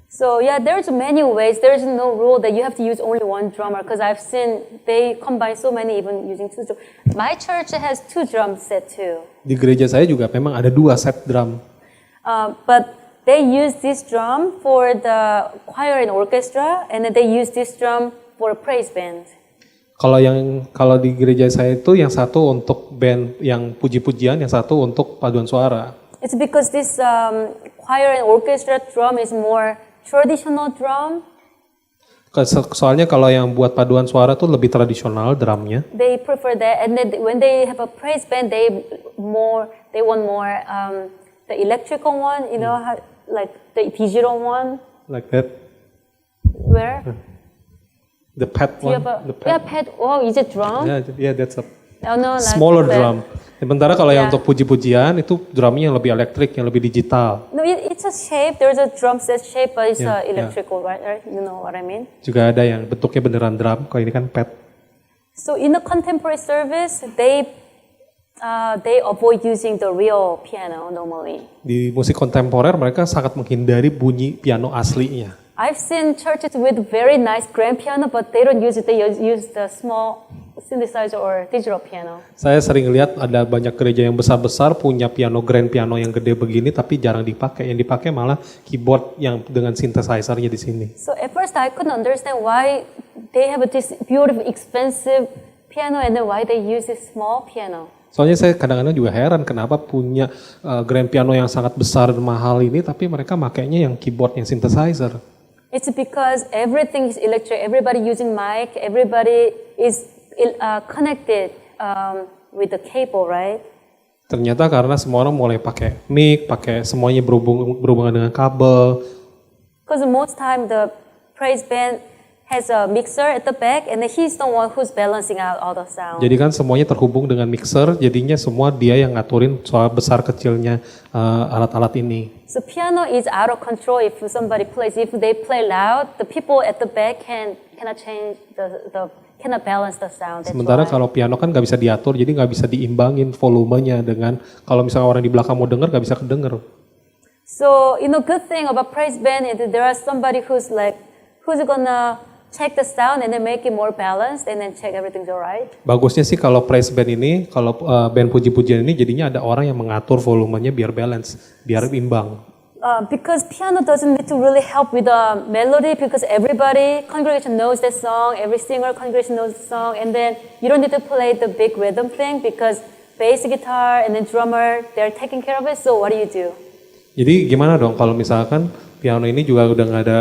So yeah, there's many ways. There's no rule that you have to use only one drummer, because I've seen they combine so many even using 2 drums. My church has 2 drum set too. Di gereja saya juga memang ada 2 set drum. But they use this drum for the choir and orchestra, and then they use this drum for praise band. Kalau di gereja saya itu yang satu untuk band yang puji-pujian, yang satu untuk paduan suara. It's because this choir and orchestra drum is more traditional drum. Soalnya kalau yang buat paduan suara tuh lebih tradisional drumnya. They prefer that, and then when they have a praise band, they want more the electrical one, you know, like the digital one. Like that. Where? The pad Do you one. have The yeah, pad. Oh, is it drum? Yeah, that's a Oh, no, like smaller that. drum. Sementara kalau yang Yeah. untuk puji-pujian itu drumnya yang lebih elektrik, yang lebih digital. No, it's a shape. There's a drum set shape, but it's Yeah, electrical, right? You know what I mean? Juga ada yang bentuknya beneran drum, kalau ini kan pad. So in the contemporary service, they avoid using the real piano normally. Di musik kontemporer mereka sangat menghindari bunyi piano aslinya. I've seen churches with very nice grand piano, but they don't use it. They use the small synthesizer or digital piano. Saya sering lihat ada banyak gereja yang besar-besar punya grand piano yang gede begini, tapi jarang dipakai. Yang dipakai malah keyboard yang dengan synthesizernya di sini. So at first I couldn't understand why they have this beautiful, expensive piano, and then why they use this small piano. Soalnya saya kadang-kadang juga heran kenapa punya grand piano yang sangat besar dan mahal ini, tapi mereka makainya yang keyboard yang synthesizer. It's because everything is electric. Everybody using mic. Everybody is connected with the cable, right? Ternyata karena semua orang mulai pakai mic, semuanya berhubungan dengan kabel. Because most time the praise band has a mixer at the back, and he's the one who's balancing out all the sound. Jadi kan semuanya terhubung dengan mixer, jadinya semua dia yang ngaturin soal besar kecilnya alat-alat ini. So piano is out of control if somebody plays. If they play loud, the people at the back cannot change cannot balance the sound. That's Sementara why. kalau piano kan nggak bisa diatur, jadi nggak bisa diimbangin volumenya dengan kalau misalnya orang di belakang mau denger nggak bisa kedenger. So good thing about praise band is that there are somebody who's gonna check the sound and then make it more balanced and then check everything's alright. Bagusnya sih kalau praise band ini, kalau band puji-pujian ini jadinya ada orang yang mengatur volumenya biar balance, biar imbang. Because piano doesn't need to really help with the melody, because congregation knows that song, every singer congregation knows the song, and then you don't need to play the big rhythm thing because bass guitar and then drummer, they're taking care of it, so what do? Jadi gimana dong kalau misalkan piano ini juga udah nggak ada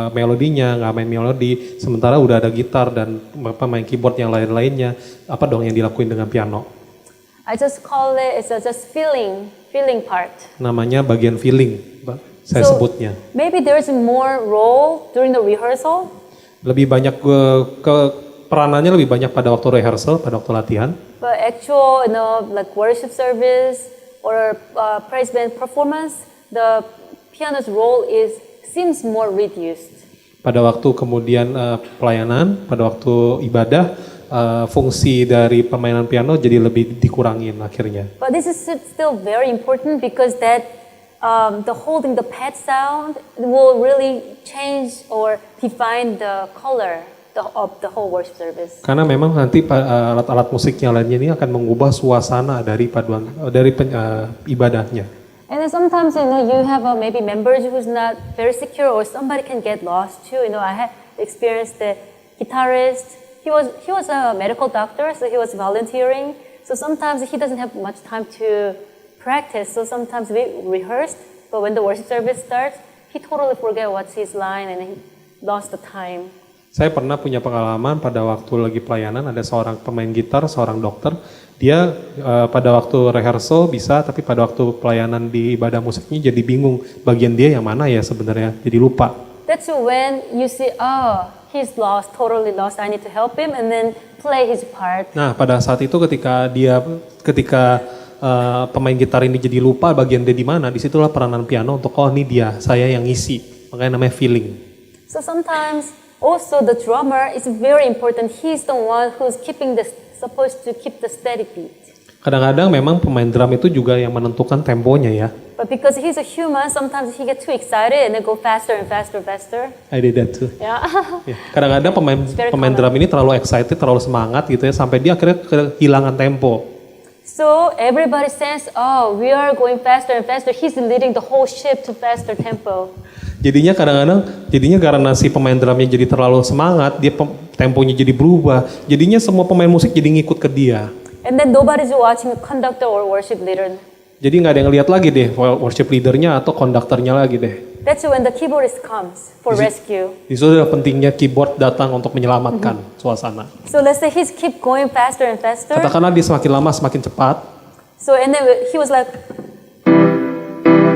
melodinya, nggak main melodi, sementara udah ada gitar dan main keyboard yang lain-lainnya, apa dong yang dilakuin dengan piano? I just call it's just feeling part. Namanya bagian feeling, saya sebutnya. Maybe there's more role during the rehearsal. Lebih banyak peranannya lebih banyak pada waktu rehearsal, pada waktu latihan. But actual, like worship service or praise band performance, the piano's role seems more reduced. Pada waktu kemudian pelayanan, pada waktu ibadah, fungsi dari permainan piano jadi lebih dikurangin akhirnya. But this is still very important because that the holding the pad sound will really change or define the color of the whole worship service. Karena memang nanti alat-alat musik yang lainnya ini akan mengubah suasana dari ibadahnya. And then sometimes, you have maybe members who's not very secure, or somebody can get lost too. I had experienced the guitarist. He was a medical doctor, so he was volunteering. So sometimes he doesn't have much time to practice. So sometimes we rehearsed, but when the worship service starts, he totally forget what's his line and he lost the time. Saya pernah punya pengalaman pada waktu lagi pelayanan, ada seorang pemain gitar, seorang dokter. Dia pada waktu rehearsal bisa, tapi pada waktu pelayanan di ibadah musiknya jadi bingung bagian dia yang mana ya sebenarnya, jadi lupa. That's when you see, he's lost, totally lost. I need to help him, and then play his part. Nah, pada saat itu ketika pemain gitar ini jadi lupa bagian dia di mana, disitulah peranan piano untuk ini dia, saya yang ngisi, makanya namanya feeling. So sometimes also the drummer is very important. He's the one who's supposed to keep the steady beat. Kadang-kadang memang pemain drum itu juga yang menentukan temponya ya. But because he's a human, sometimes he gets too excited and then go faster and faster, faster. I did that too. Yeah. Ya, kadang-kadang pemain drum ini terlalu excited, terlalu semangat gitu ya, sampai dia akhirnya kehilangan tempo. So everybody says, we are going faster and faster. He's leading the whole ship to faster tempo. Jadinya karena si pemain drumnya jadi terlalu semangat, dia temponya jadi berubah. Jadinya semua pemain musik jadi ngikut ke dia. And then nobody's watching conductor or worship leader. Jadi nggak ada yang lihat lagi deh worship leadernya atau konduktornya lagi deh. That's when the keyboardist comes for rescue. Itu adalah pentingnya keyboard datang untuk menyelamatkan suasana. So let's say he's keep going faster and faster. Katakanlah dia semakin lama semakin cepat. So and then he was like,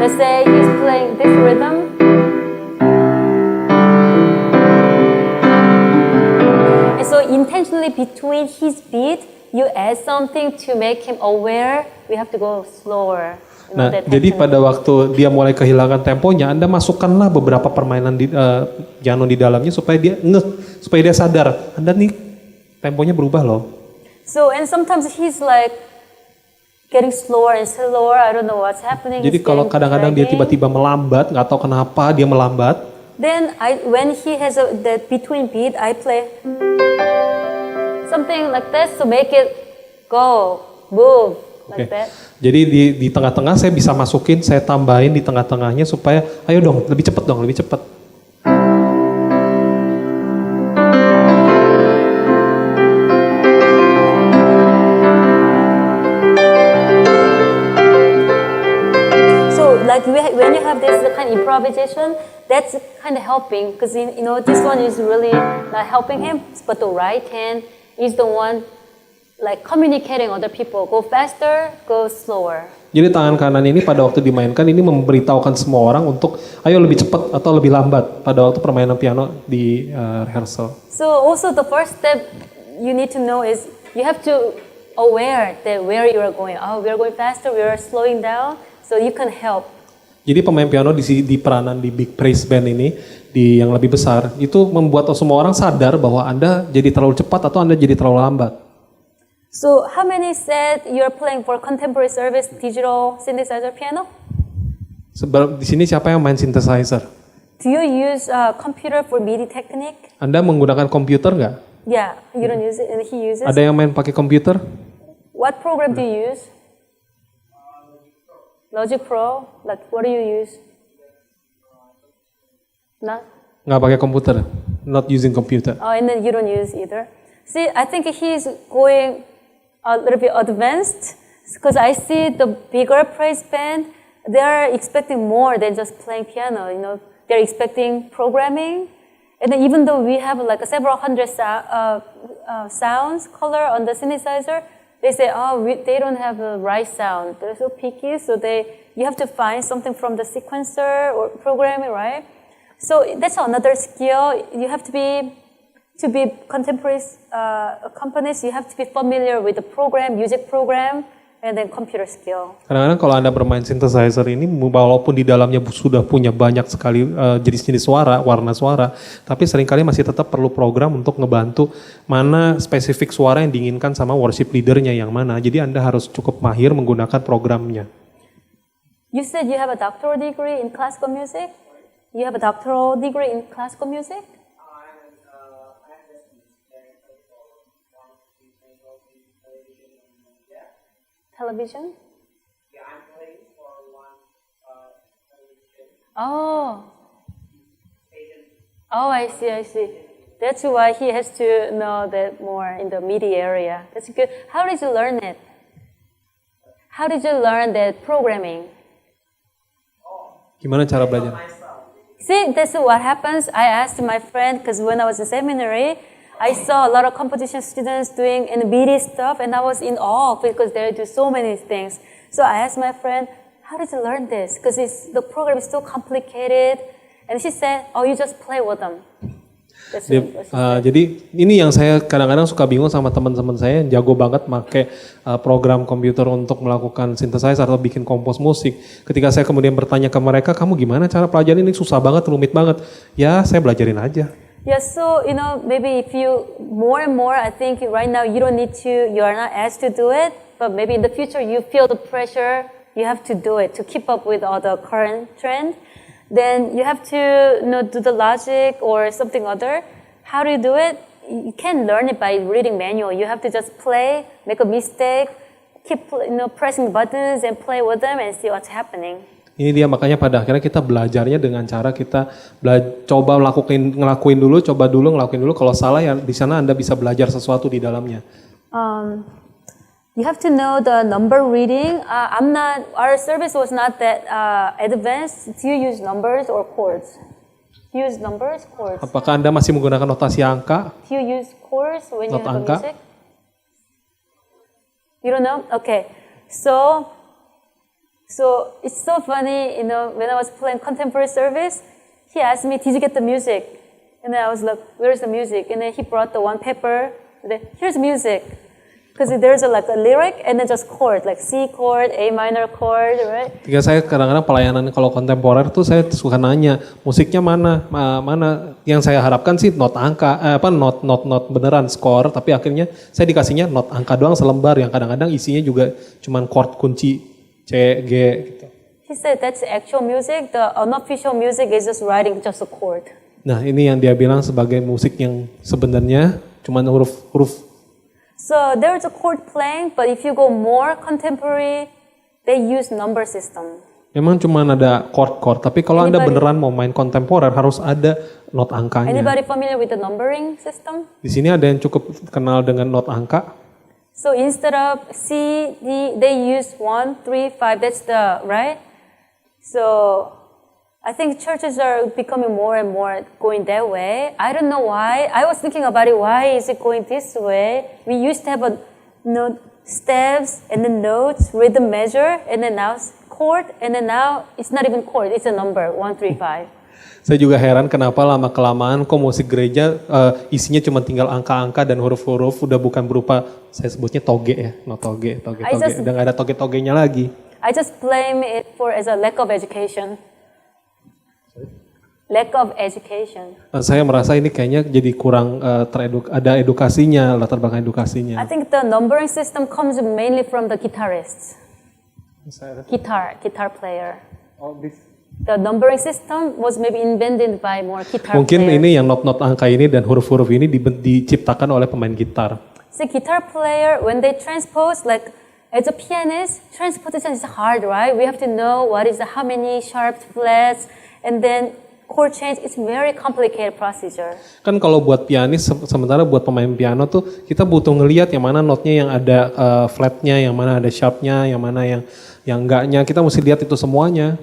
let's say he's playing this rhythm. And so intentionally between his beat, you add something to make him aware. We have to go slower. Nah, jadi pada waktu dia mulai kehilangan temponya, Anda masukkanlah beberapa permainan piano di dalamnya supaya dia supaya dia sadar, Anda nih temponya berubah loh. So and sometimes he's like getting slower and slower. I don't know what's happening. Jadi kalau kadang-kadang dia tiba-tiba melambat, nggak tahu kenapa dia melambat. Then when he has that between beat, I play something like this to make it go, move. Like that. Jadi di tengah-tengah saya bisa masukin, saya tambahin di tengah-tengahnya supaya ayo dong, lebih cepat dong, lebih cepat. So like when you have this kind of improvisation, that's kind of helping because this one is really not helping him, but the right hand is the one like communicating other people, go faster, go slower. Jadi tangan kanan ini pada waktu dimainkan ini memberitahukan semua orang untuk ayo lebih cepat atau lebih lambat pada waktu permainan piano di rehearsal. So also the first step you need to know is you have to aware that where you are going. We are going faster, we are slowing down, so you can help. Jadi pemain piano di peranan di big praise band ini di yang lebih besar itu membuat semua orang sadar bahwa Anda jadi terlalu cepat atau Anda jadi terlalu lambat. So how many said you're playing for contemporary service digital synthesizer piano? Sebab di sini siapa yang main synthesizer? Do you use computer for MIDI technique? Anda menggunakan komputer nggak? Yeah, you don't use it and he uses. Ada yang main pakai komputer? What program do you use? Logic Pro? Like what do you use? Not? Nggak pakai komputer, not using computer. Oh, and then you don't use either. See, I think he's going a little bit advanced because I see the bigger praise band, they're expecting more than just playing piano, they're expecting programming. And then even though we have like several hundred sounds color on the synthesizer, they say, they don't have the right sound. They're so picky, so you have to find something from the sequencer or programming, right? So that's another skill. You have to be contemporary companies, you have to be familiar with the program, music program, and then computer skill. Kadang-kadang kalau Anda bermain synthesizer ini, walaupun di dalamnya sudah punya banyak sekali jenis-jenis suara, warna suara, tapi seringkali masih tetap perlu program untuk ngebantu mana spesifik suara yang diinginkan sama worship leadernya yang mana. Jadi Anda harus cukup mahir menggunakan programnya. You said you have a doctoral degree in classical music? You have a doctoral degree in classical music? television? Yeah, I'm playing for one television Oh. station. Oh, I see, I see. That's why he has to know that more in the media area. That's good. How did you learn it? How did you learn that programming? Gimana cara belajar? See, that's what happens. I asked my friend, because when I was in seminary, I saw a lot of competition students doing NBD stuff, and I was in awe because they do so many things. So I asked my friend, how did you learn this? Because the program is so complicated. And she said, oh, you just play with them. That's what she said. Jadi ini yang saya kadang-kadang suka bingung sama teman-teman saya yang jago banget pakai program komputer untuk melakukan synthesizer atau bikin kompos musik. Ketika saya kemudian bertanya ke mereka, kamu gimana cara pelajarin ini, susah banget, rumit banget. Ya saya belajarin aja. Yeah, so, maybe if you, more and more, I think right now you don't need to, you are not asked to do it, but maybe in the future you feel the pressure, you have to do it to keep up with all the current trend. Then you have to, do the logic or something other. How do you do it? You can't learn it by reading manual. You have to just play, make a mistake, keep, pressing buttons and play with them and see what's happening. Ini dia makanya pada akhirnya kita belajarnya dengan cara kita coba ngelakuin dulu, ngelakuin dulu. Kalau salah ya di sana Anda bisa belajar sesuatu di dalamnya. You have to know the number reading. Our service was not that advanced. Do you use numbers or chords? Do you use numbers, chords? Apakah Anda masih menggunakan notasi angka? Do you use chords when you Not have angka? music? You don't know? Okay. So it's so funny, when I was playing contemporary service, he asked me, did you get the music? And then I was like, where's the music? And then he brought the one paper, and then, here's music. Because there's a lyric and then just chord, like C chord, A minor chord, right? Ketika saya kadang-kadang pelayanan kalau kontemporer tuh saya suka nanya, musiknya mana yang saya harapkan sih not angka, not beneran skor, tapi akhirnya saya dikasihnya not angka doang selembar yang kadang-kadang isinya juga cuman chord kunci C, G gitu. He said that's actual music. The unofficial music is just writing just a chord. Nah ini yang dia bilang sebagai musik yang sebenarnya cuman huruf. So there's a chord playing, but if you go more contemporary, they use number system. Memang cuman ada chord, tapi kalau Anda beneran mau main kontemporer harus ada not angkanya. Anybody familiar with the numbering system? Di sini ada yang cukup kenal dengan not angka. So instead of C, D, they use 1, 3, 5. That's the, right? So I think churches are becoming more and more going that way. I don't know why. I was thinking about it. Why is it going this way? We used to have steps and then notes, rhythm measure, and then now chord, and then now it's not even chord. It's a number, 1, 3, 5. Saya juga heran kenapa lama-kelamaan kok musik gereja isinya cuma tinggal angka-angka dan huruf-huruf, udah bukan berupa, saya sebutnya toge ya, no toge. Udah gak ada toge-togenya lagi. I just blame it as a lack of education. Lack of education. Saya merasa ini kayaknya jadi kurang ada edukasinya, latar belakang edukasinya. I think the numbering system comes mainly from the guitarists. Guitar player. Oh, The numbering system was maybe invented by more guitar Mungkin players. ini yang not angka ini dan huruf-huruf ini diciptakan oleh pemain gitar. So guitar player, when they transpose, like as a pianist, transposition is hard, right? We have to know what is how many sharp flats, and then chord change. It's very complicated procedure. Kan kalau buat pianis, sementara buat pemain piano tuh kita butuh ngelihat yang mana notnya yang ada flatnya, yang mana ada sharpnya, yang mana yang enggaknya. Kita mesti lihat itu semuanya.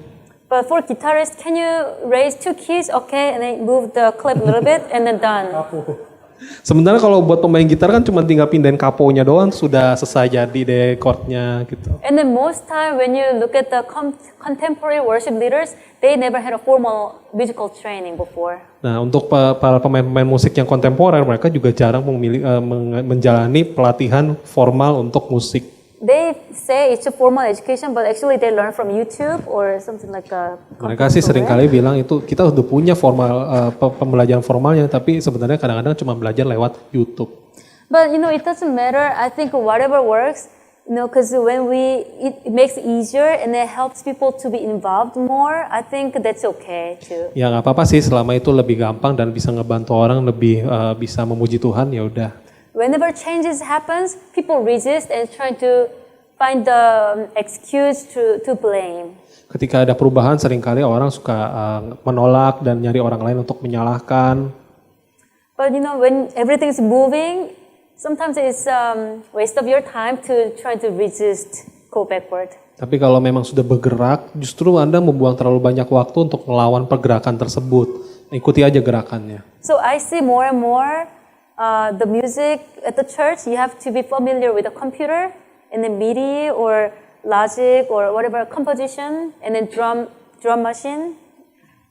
But for guitarist, can you raise 2 keys? Okay, and then move the clip a little bit, and then done. Sementara kalau buat pemain gitar kan cuma tinggal pindahin kaponya doang, sudah selesai jadi deh chordnya gitu. And then most time when you look at the contemporary worship leaders, they never had a formal musical training before. Nah untuk para pemain-pemain musik yang kontemporer, mereka juga jarang menjalani pelatihan formal untuk musik. They say it's a formal education, but actually they learn from YouTube or something like a. Mereka sih seringkali bilang itu kita udah punya formal pembelajaran formalnya, tapi sebenarnya kadang-kadang cuma belajar lewat YouTube. But it doesn't matter. I think whatever works, because when it makes it easier and it helps people to be involved more. I think that's okay too. Ya nggak apa-apa sih selama itu lebih gampang dan bisa ngebantu orang lebih bisa memuji Tuhan, ya udah. Whenever changes happens, people resist and try to find the excuse to blame. Ketika ada perubahan seringkali orang suka menolak dan nyari orang lain untuk menyalahkan. But when everything's moving, sometimes it's waste of your time to try to resist, go backward. Tapi kalau memang sudah bergerak, justru Anda membuang terlalu banyak waktu untuk melawan pergerakan tersebut. Ikuti aja gerakannya. So I see more and more the music at the church, you have to be familiar with the computer and then MIDI or Logic or whatever composition, and then drum machine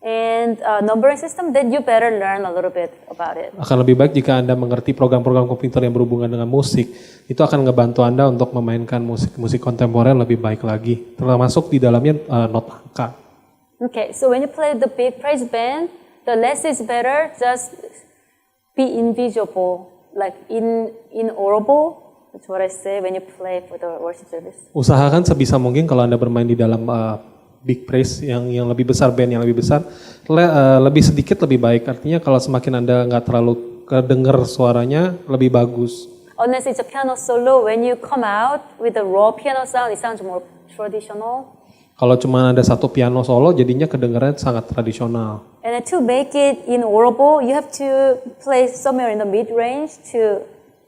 and numbering system. Then you better learn a little bit about it. Akan lebih baik jika Anda mengerti program-program komputer yang berhubungan dengan musik. Itu akan ngebantu Anda untuk memainkan musik kontemporer lebih baik lagi. Termasuk di dalamnya not angka. Okay, so when you play the big praise band, the less is better. Just be invisible, like inaudible. That's what I say when you play for the worship service. Usahakan sebisa mungkin kalau Anda bermain di dalam big praise yang lebih besar, band yang lebih besar, lebih sedikit lebih baik. Artinya kalau semakin Anda nggak terlalu kedenger suaranya, lebih bagus. Unless it's a piano solo, when you come out with a raw piano sound, it sounds more traditional. Kalau cuma ada satu piano solo, jadinya kedengarannya sangat tradisional. And to make it inaudible, you have to play somewhere in the mid-range to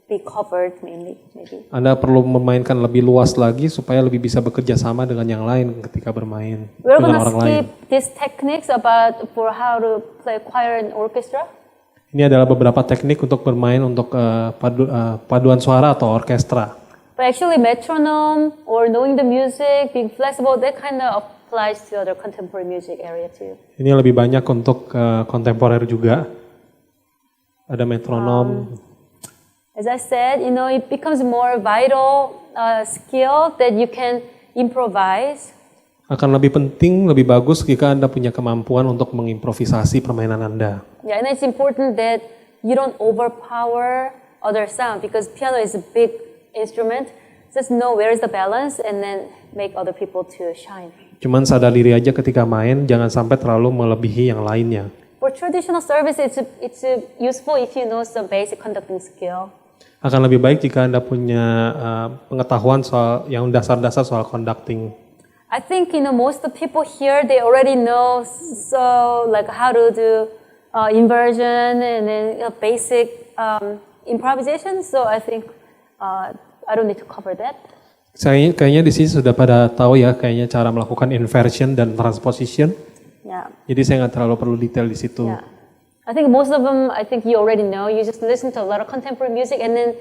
be covered maybe. Anda perlu memainkan lebih luas lagi supaya lebih bisa bekerja sama dengan yang lain ketika bermain We're dengan gonna orang lain. skip these techniques for how to play choir and orchestra. Ini adalah beberapa teknik untuk bermain untuk paduan suara atau orkestra. But actually metronome or knowing the music, being flexible, that kind of applies to other contemporary music area too. Ini lebih banyak untuk kontemporer juga. Ada metronom. As I said, it becomes more vital skill that you can improvise. Akan lebih penting, lebih bagus jika Anda punya kemampuan untuk mengimprovisasi permainan Anda. Yeah, and it's important that you don't overpower other sound because piano is a big instrument. Just know where is the balance and then make other people to shine. Cuman sadar diri aja ketika main, jangan sampai terlalu melebihi yang lainnya. For traditional service, it's useful if you know some basic conducting skill. Akan lebih baik jika Anda punya pengetahuan soal yang dasar-dasar soal conducting. I think most of the people here they already know like how to do inversion and then basic improvisation. So I think I don't need to cover that. Kayaknya di sini sudah pada tahu ya kayaknya cara melakukan inversion dan transposition. Yeah. Jadi saya nggak terlalu perlu detail di situ. Yeah. I think most of them, I think you already know. You just listen to a lot of contemporary music and then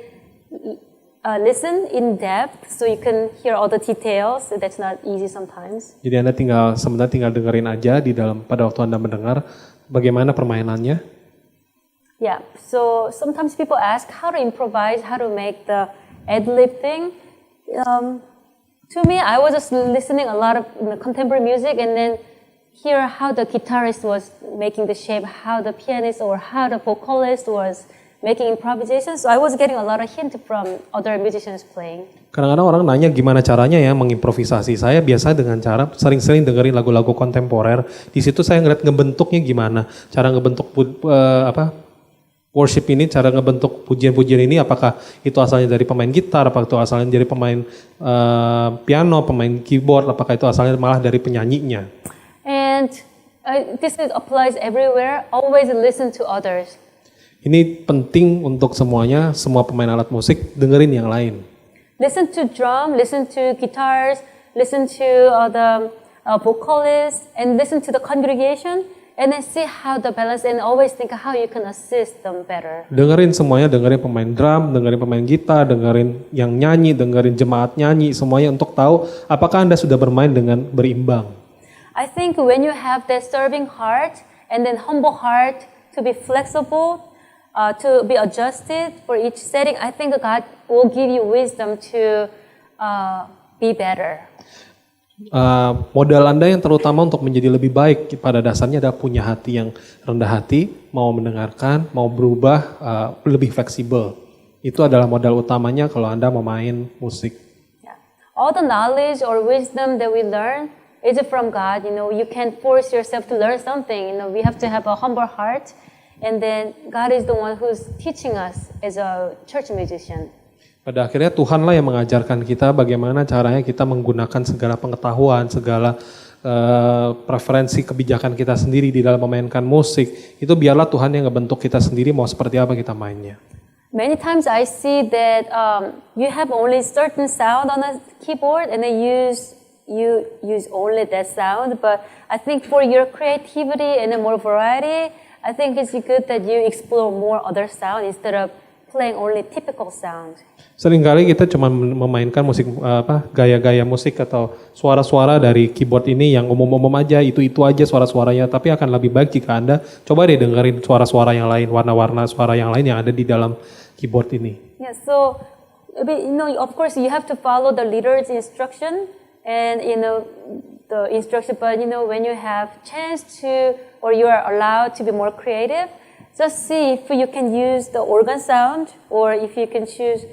listen in depth so you can hear all the details. That's not easy sometimes. Jadi Anda sebenarnya tinggal dengerin aja pada waktu Anda mendengar bagaimana permainannya. Yeah, so sometimes people ask how to improvise, how to make the ad-lib thing. To me, I was just listening a lot of contemporary music and then hear how the guitarist was making the shape, how the pianist or how the vocalist was making improvisation. So I was getting a lot of hint from other musicians playing. Kadang-kadang orang nanya gimana caranya ya mengimprovisasi. Saya biasa dengan cara sering-sering dengerin lagu-lagu kontemporer. Di situ saya ngeliat ngebentuknya gimana. Cara ngebentuk worship ini, cara ngebentuk pujian-pujian ini, apakah itu asalnya dari pemain gitar, apakah itu asalnya dari pemain piano, pemain keyboard, apakah itu asalnya malah dari penyanyinya. And this applies everywhere. Always listen to others. Ini penting untuk semuanya, semua pemain alat musik dengerin yang lain. Listen to drum, listen to guitars, listen to the vocalists, and listen to the congregation, and then see how the balance, and always think how you can assist them better. Dengerin semuanya, dengerin pemain drum, dengerin pemain gitar, dengerin yang nyanyi, dengerin jemaat nyanyi, semuanya untuk tahu apakah Anda sudah bermain dengan berimbang. I think when you have that serving heart and then humble heart to be flexible, to be adjusted for each setting, I think God will give you wisdom to be better. Modal Anda yang terutama untuk menjadi lebih baik pada dasarnya adalah punya hati yang rendah hati, mau mendengarkan, mau berubah, lebih fleksibel. Itu adalah modal utamanya kalau Anda mau main musik. Yeah. All the knowledge or wisdom that we learn is from God. You can't force yourself to learn something. We have to have a humble heart, and then God is the one who's teaching us as a church musician. Pada akhirnya Tuhanlah yang mengajarkan kita bagaimana caranya kita menggunakan segala pengetahuan, segala preferensi kebijakan kita sendiri di dalam memainkan musik. Itu biarlah Tuhan yang ngebentuk kita sendiri mau seperti apa kita mainnya. Many times I see that you have only certain sound on a keyboard and then you use only that sound. But I think for your creativity and more variety, I think it's good that you explore more other sound instead of playing only typical sound. Seringkali kita cuma memainkan musik gaya-gaya musik atau suara-suara dari keyboard ini yang umum-umum aja, itu aja suara-suaranya. Tapi akan lebih baik jika Anda coba deh dengerin suara-suara yang lain, warna-warna suara yang lain yang ada di dalam keyboard ini. Yeah, so of course you have to follow the leader's instruction and the instruction. But when you have chance to or you are allowed to be more creative, just see if you can use the organ sound or if you can choose.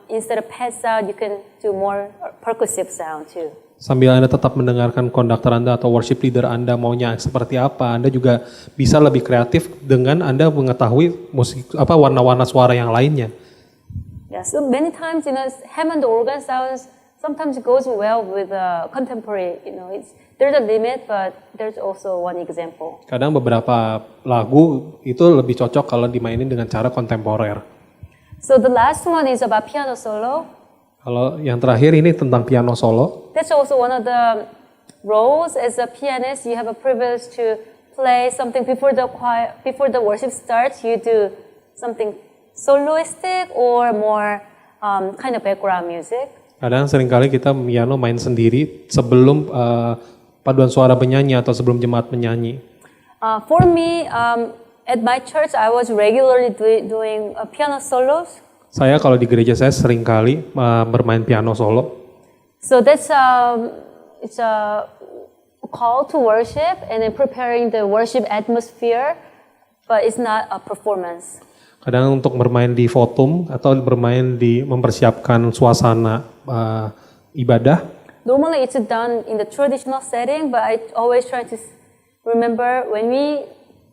Instead of pad sound, you can do more percussive sound too. Sambil Anda tetap mendengarkan konduktor Anda atau worship leader Anda maunya seperti apa, Anda juga bisa lebih kreatif dengan Anda mengetahui musik warna-warna suara yang lainnya. Yeah, so many times Hammond organ sounds sometimes goes well with contemporary. There's a limit, but there's also one example. Kadang beberapa lagu itu lebih cocok kalau dimainin dengan cara kontemporer. So the last one is about piano solo. Kalau yang terakhir ini tentang piano solo. That's also one of the roles as a pianist. You have a privilege to play something before the worship starts. You do something soloistic or more kind of background music. Kadang seringkali kita piano main sendiri sebelum paduan suara penyanyi atau sebelum jemaat menyanyi. For me, at my church, I was regularly doing piano solos. Saya kalau di gereja saya seringkali bermain piano solo. So that's it's a call to worship and then preparing the worship atmosphere, but it's not a performance. Kadang untuk bermain di votum atau bermain di mempersiapkan suasana ibadah. Normally it's done in the traditional setting, but I always try to remember when we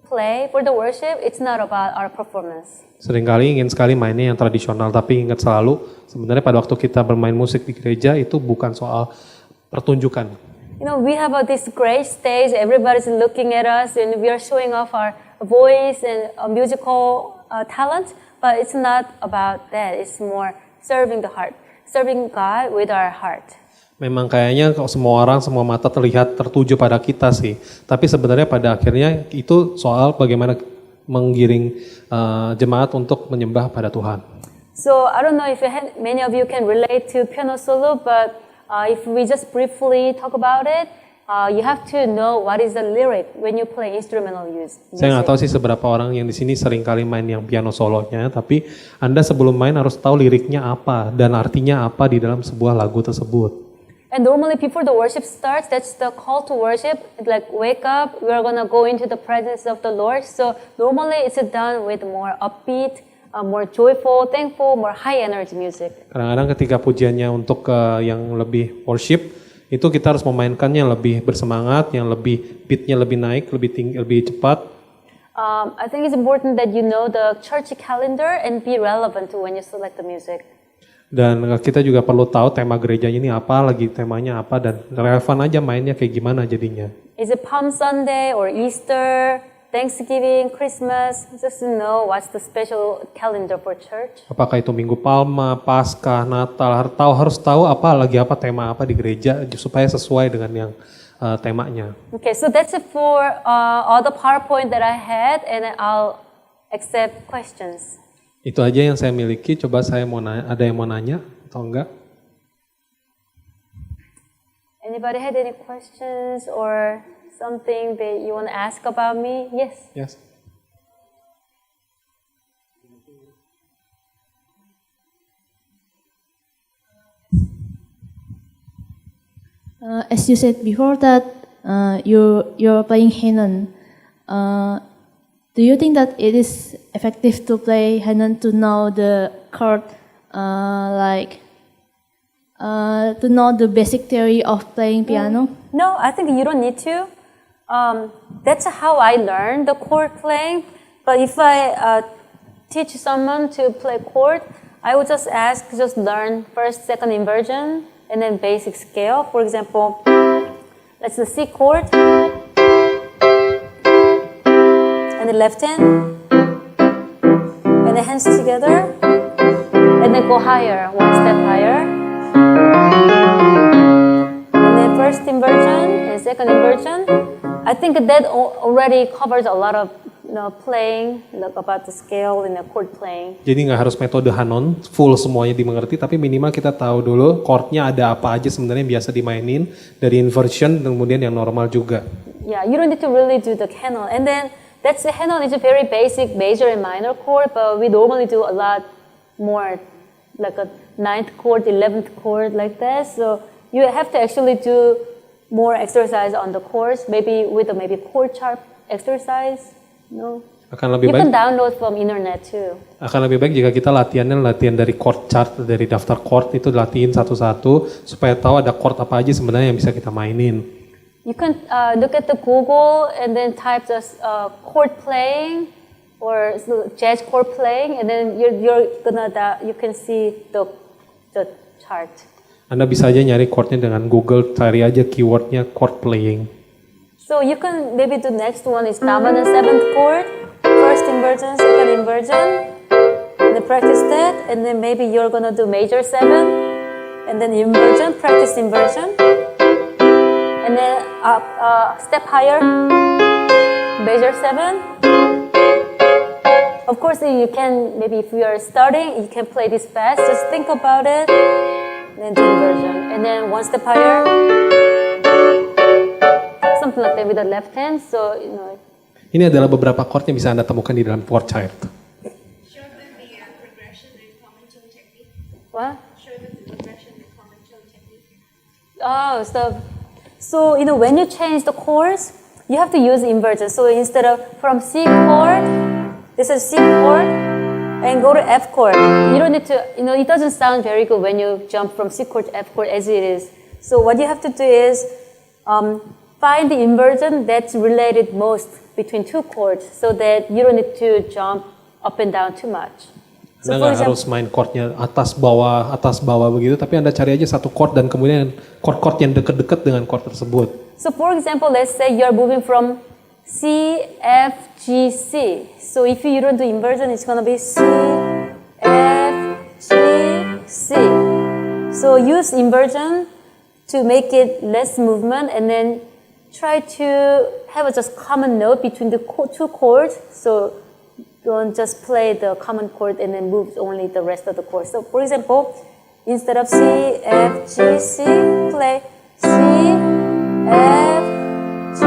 play for the worship, it's not about our performance. Seringkali ingin sekali mainnya yang tradisional, tapi ingat selalu sebenarnya pada waktu kita bermain musik di gereja itu bukan soal pertunjukan. We have this great stage, everybody's looking at us and we are showing off our voice and musical talent, but it's not about that. It's more serving the heart, serving God with our heart. Memang kayaknya semua orang, semua mata terlihat tertuju pada kita sih. Tapi sebenarnya pada akhirnya itu soal bagaimana menggiring jemaat untuk menyembah pada Tuhan. So I don't know if many of you can relate to piano solo, but if we just briefly talk about it, you have to know what is the lyric when you play instrumental music. Saya nggak tahu sih seberapa orang yang di sini sering kali main yang piano solonya, tapi Anda sebelum main harus tahu liriknya apa dan artinya apa di dalam sebuah lagu tersebut. And normally before the worship starts, that's the call to worship. Like wake up, we're gonna go into the presence of the Lord. So normally it's done with more upbeat, more joyful, thankful, more high energy music. Kadang-kadang ketika pujiannya untuk yang lebih worship, itu kita harus memainkannya lebih bersemangat, yang lebih beatnya lebih naik, lebih tinggi, lebih cepat. I think it's important that you know the church calendar and be relevant to when you select the music. Dan kita juga perlu tahu tema gerejanya ini apa, lagi temanya apa, dan relevan aja mainnya kayak gimana jadinya. Is it Palm Sunday or Easter, Thanksgiving, Christmas? Just to know what's the special calendar for church. Apakah itu Minggu Palma, Paskah, Natal, harus tahu apa tema apa di gereja supaya sesuai dengan yang temanya. Okay, so that's it for all the PowerPoint that I had, and I'll accept questions. Itu aja yang saya miliki. Coba saya mau nanya, ada yang mau nanya atau enggak? Anybody had any questions or something that you want to ask about me? Yes. Yes. As you said before that you're playing Hanon. Do you think that it is effective to play Hanon to know the chord, to know the basic theory of playing piano? No, I think you don't need to. That's how I learned the chord playing. But if I teach someone to play chord, I would just learn first, second inversion, and then basic scale. For example, let's do C chord, and the left hand, and the hands together, and then go higher, one step higher. And then first inversion and second inversion. I think that already covers a lot of playing, like about the scale and the chord playing. Jadi nggak harus metode Hanon full semuanya dimengerti, tapi minimal kita tahu dulu chordnya ada apa aja sebenarnya yang biasa dimainin dari inversion kemudian yang normal juga. Yeah, you don't need to really do the canon, and then the canon is a very basic major and minor chord, but we normally do a lot more, like a 9th chord, 11th chord, like that. So you have to actually do more exercise on the chords, maybe with a chord chart exercise. No. Akan lebih you baik. can download from internet too. Akan lebih baik jika kita latihan dari chord chart, dari daftar chord itu latihin satu-satu supaya tahu ada chord apa aja sebenarnya yang bisa kita mainin. You can look at the Google and then type just chord playing or jazz chord playing, and then you can see the chart. Anda bisa aja nyari chordnya dengan Google, cari aja keywordnya chord playing. So you can maybe the next one is dominant 7th chord, first inversion, second inversion, and then practice that, and then maybe you're gonna do major 7, and then inversion, practice inversion, and then step higher, major 7. Of course, you can maybe if you are starting, you can play this fast. Just think about it, and then do inversion, and then one step higher. Something like that with the left hand, so Ini adalah beberapa chord yang bisa Anda temukan di dalam chord chart. Show them the progression and common tone technique. What? Show them the progression and common tone technique. Oh, so when you change the chords, you have to use inversion. So instead of from C chord, this is C chord, and go to F chord. You don't need to, it doesn't sound very good when you jump from C chord to F chord as it is. So what you have to do is find the inversion that's related most between two chords so that you don't need to jump up and down too much. Anda nggak harus main chordnya atas bawah begitu, tapi Anda cari aja satu chord dan kemudian chord-chord yang dekat-dekat dengan chord tersebut. So for example, let's say you're moving from C, F, G, C. So if you don't do inversion, it's going to be C, F, G, C. So use inversion to make it less movement, and then try to have a just common note between the two chords. So don't just play the common chord and then move only the rest of the chords. So for example, instead of C, F, G, C, play C, F, G,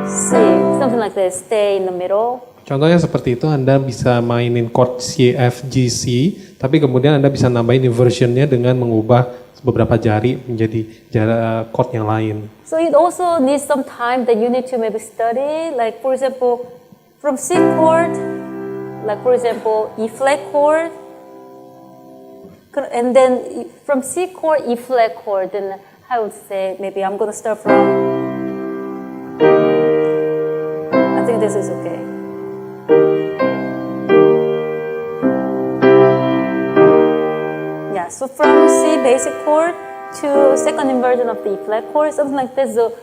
C. Something like that. Stay in the middle. Contohnya seperti itu, Anda bisa mainin chord C, F, G, C, tapi kemudian Anda bisa nambahin inversionnya dengan mengubah beberapa jari menjadi chord yang lain. So it also needs some time that you need to maybe study. Like for example, from C chord, like for example, E flat chord, and then from C chord, E flat chord, then I would say maybe I'm gonna start from, I think this is okay. Yeah, so from C basic chord to second inversion of the E flat chord, something like this. So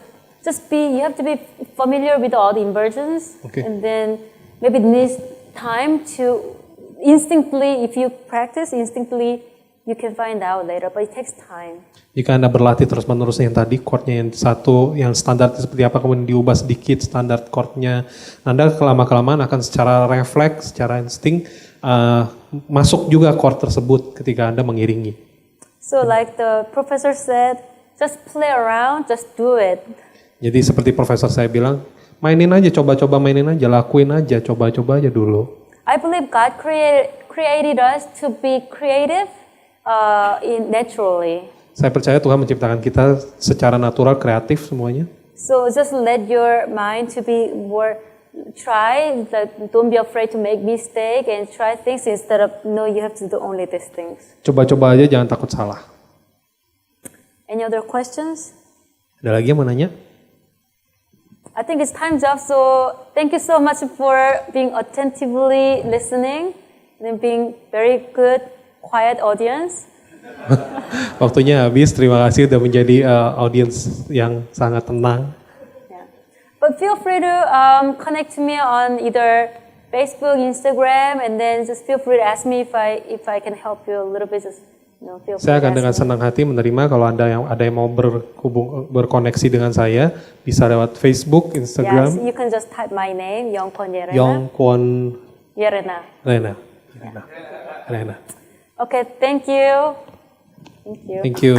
you have to be familiar with all the inversions, okay. And then maybe it needs time to instinctively, if you practice instinctively, you can find out later, but it takes time. Jika Anda berlatih terus-menerus yang tadi, chordnya yang satu, yang standar seperti apa, kemudian diubah sedikit standar chordnya, Anda kelama-kelamaan akan secara refleks, secara insting, masuk juga chord tersebut ketika Anda mengiringi. So like the professor said, just play around, just do it. Jadi seperti profesor saya bilang, mainin aja, coba-coba mainin aja, lakuin aja, coba-coba aja dulu. I believe God created us to be creative naturally. Saya percaya Tuhan menciptakan kita secara natural, kreatif semuanya. So just let your mind to be more, don't be afraid to make mistake and try things instead of, no, you have to do only these things. Coba-coba aja, jangan takut salah. Any other questions? Ada lagi yang mau nanya? I think it's time's up, so thank you so much for being attentively listening and being very good quiet audience. Waktunya habis. Terima kasih sudah menjadi audiens yang sangat tenang. Yeah. But feel free to connect to me on either Facebook, Instagram, and then just feel free to ask me if I can help you a little bit. Just, feel free Saya to akan ask dengan me. senang hati menerima kalau ada yang mau berkoneksi dengan saya, bisa lewat Facebook, Yes, Instagram, you can just type my name, Yongkwon Yerena. KWON Yerena. Rena. Okay, thank you. Thank you. Thank you.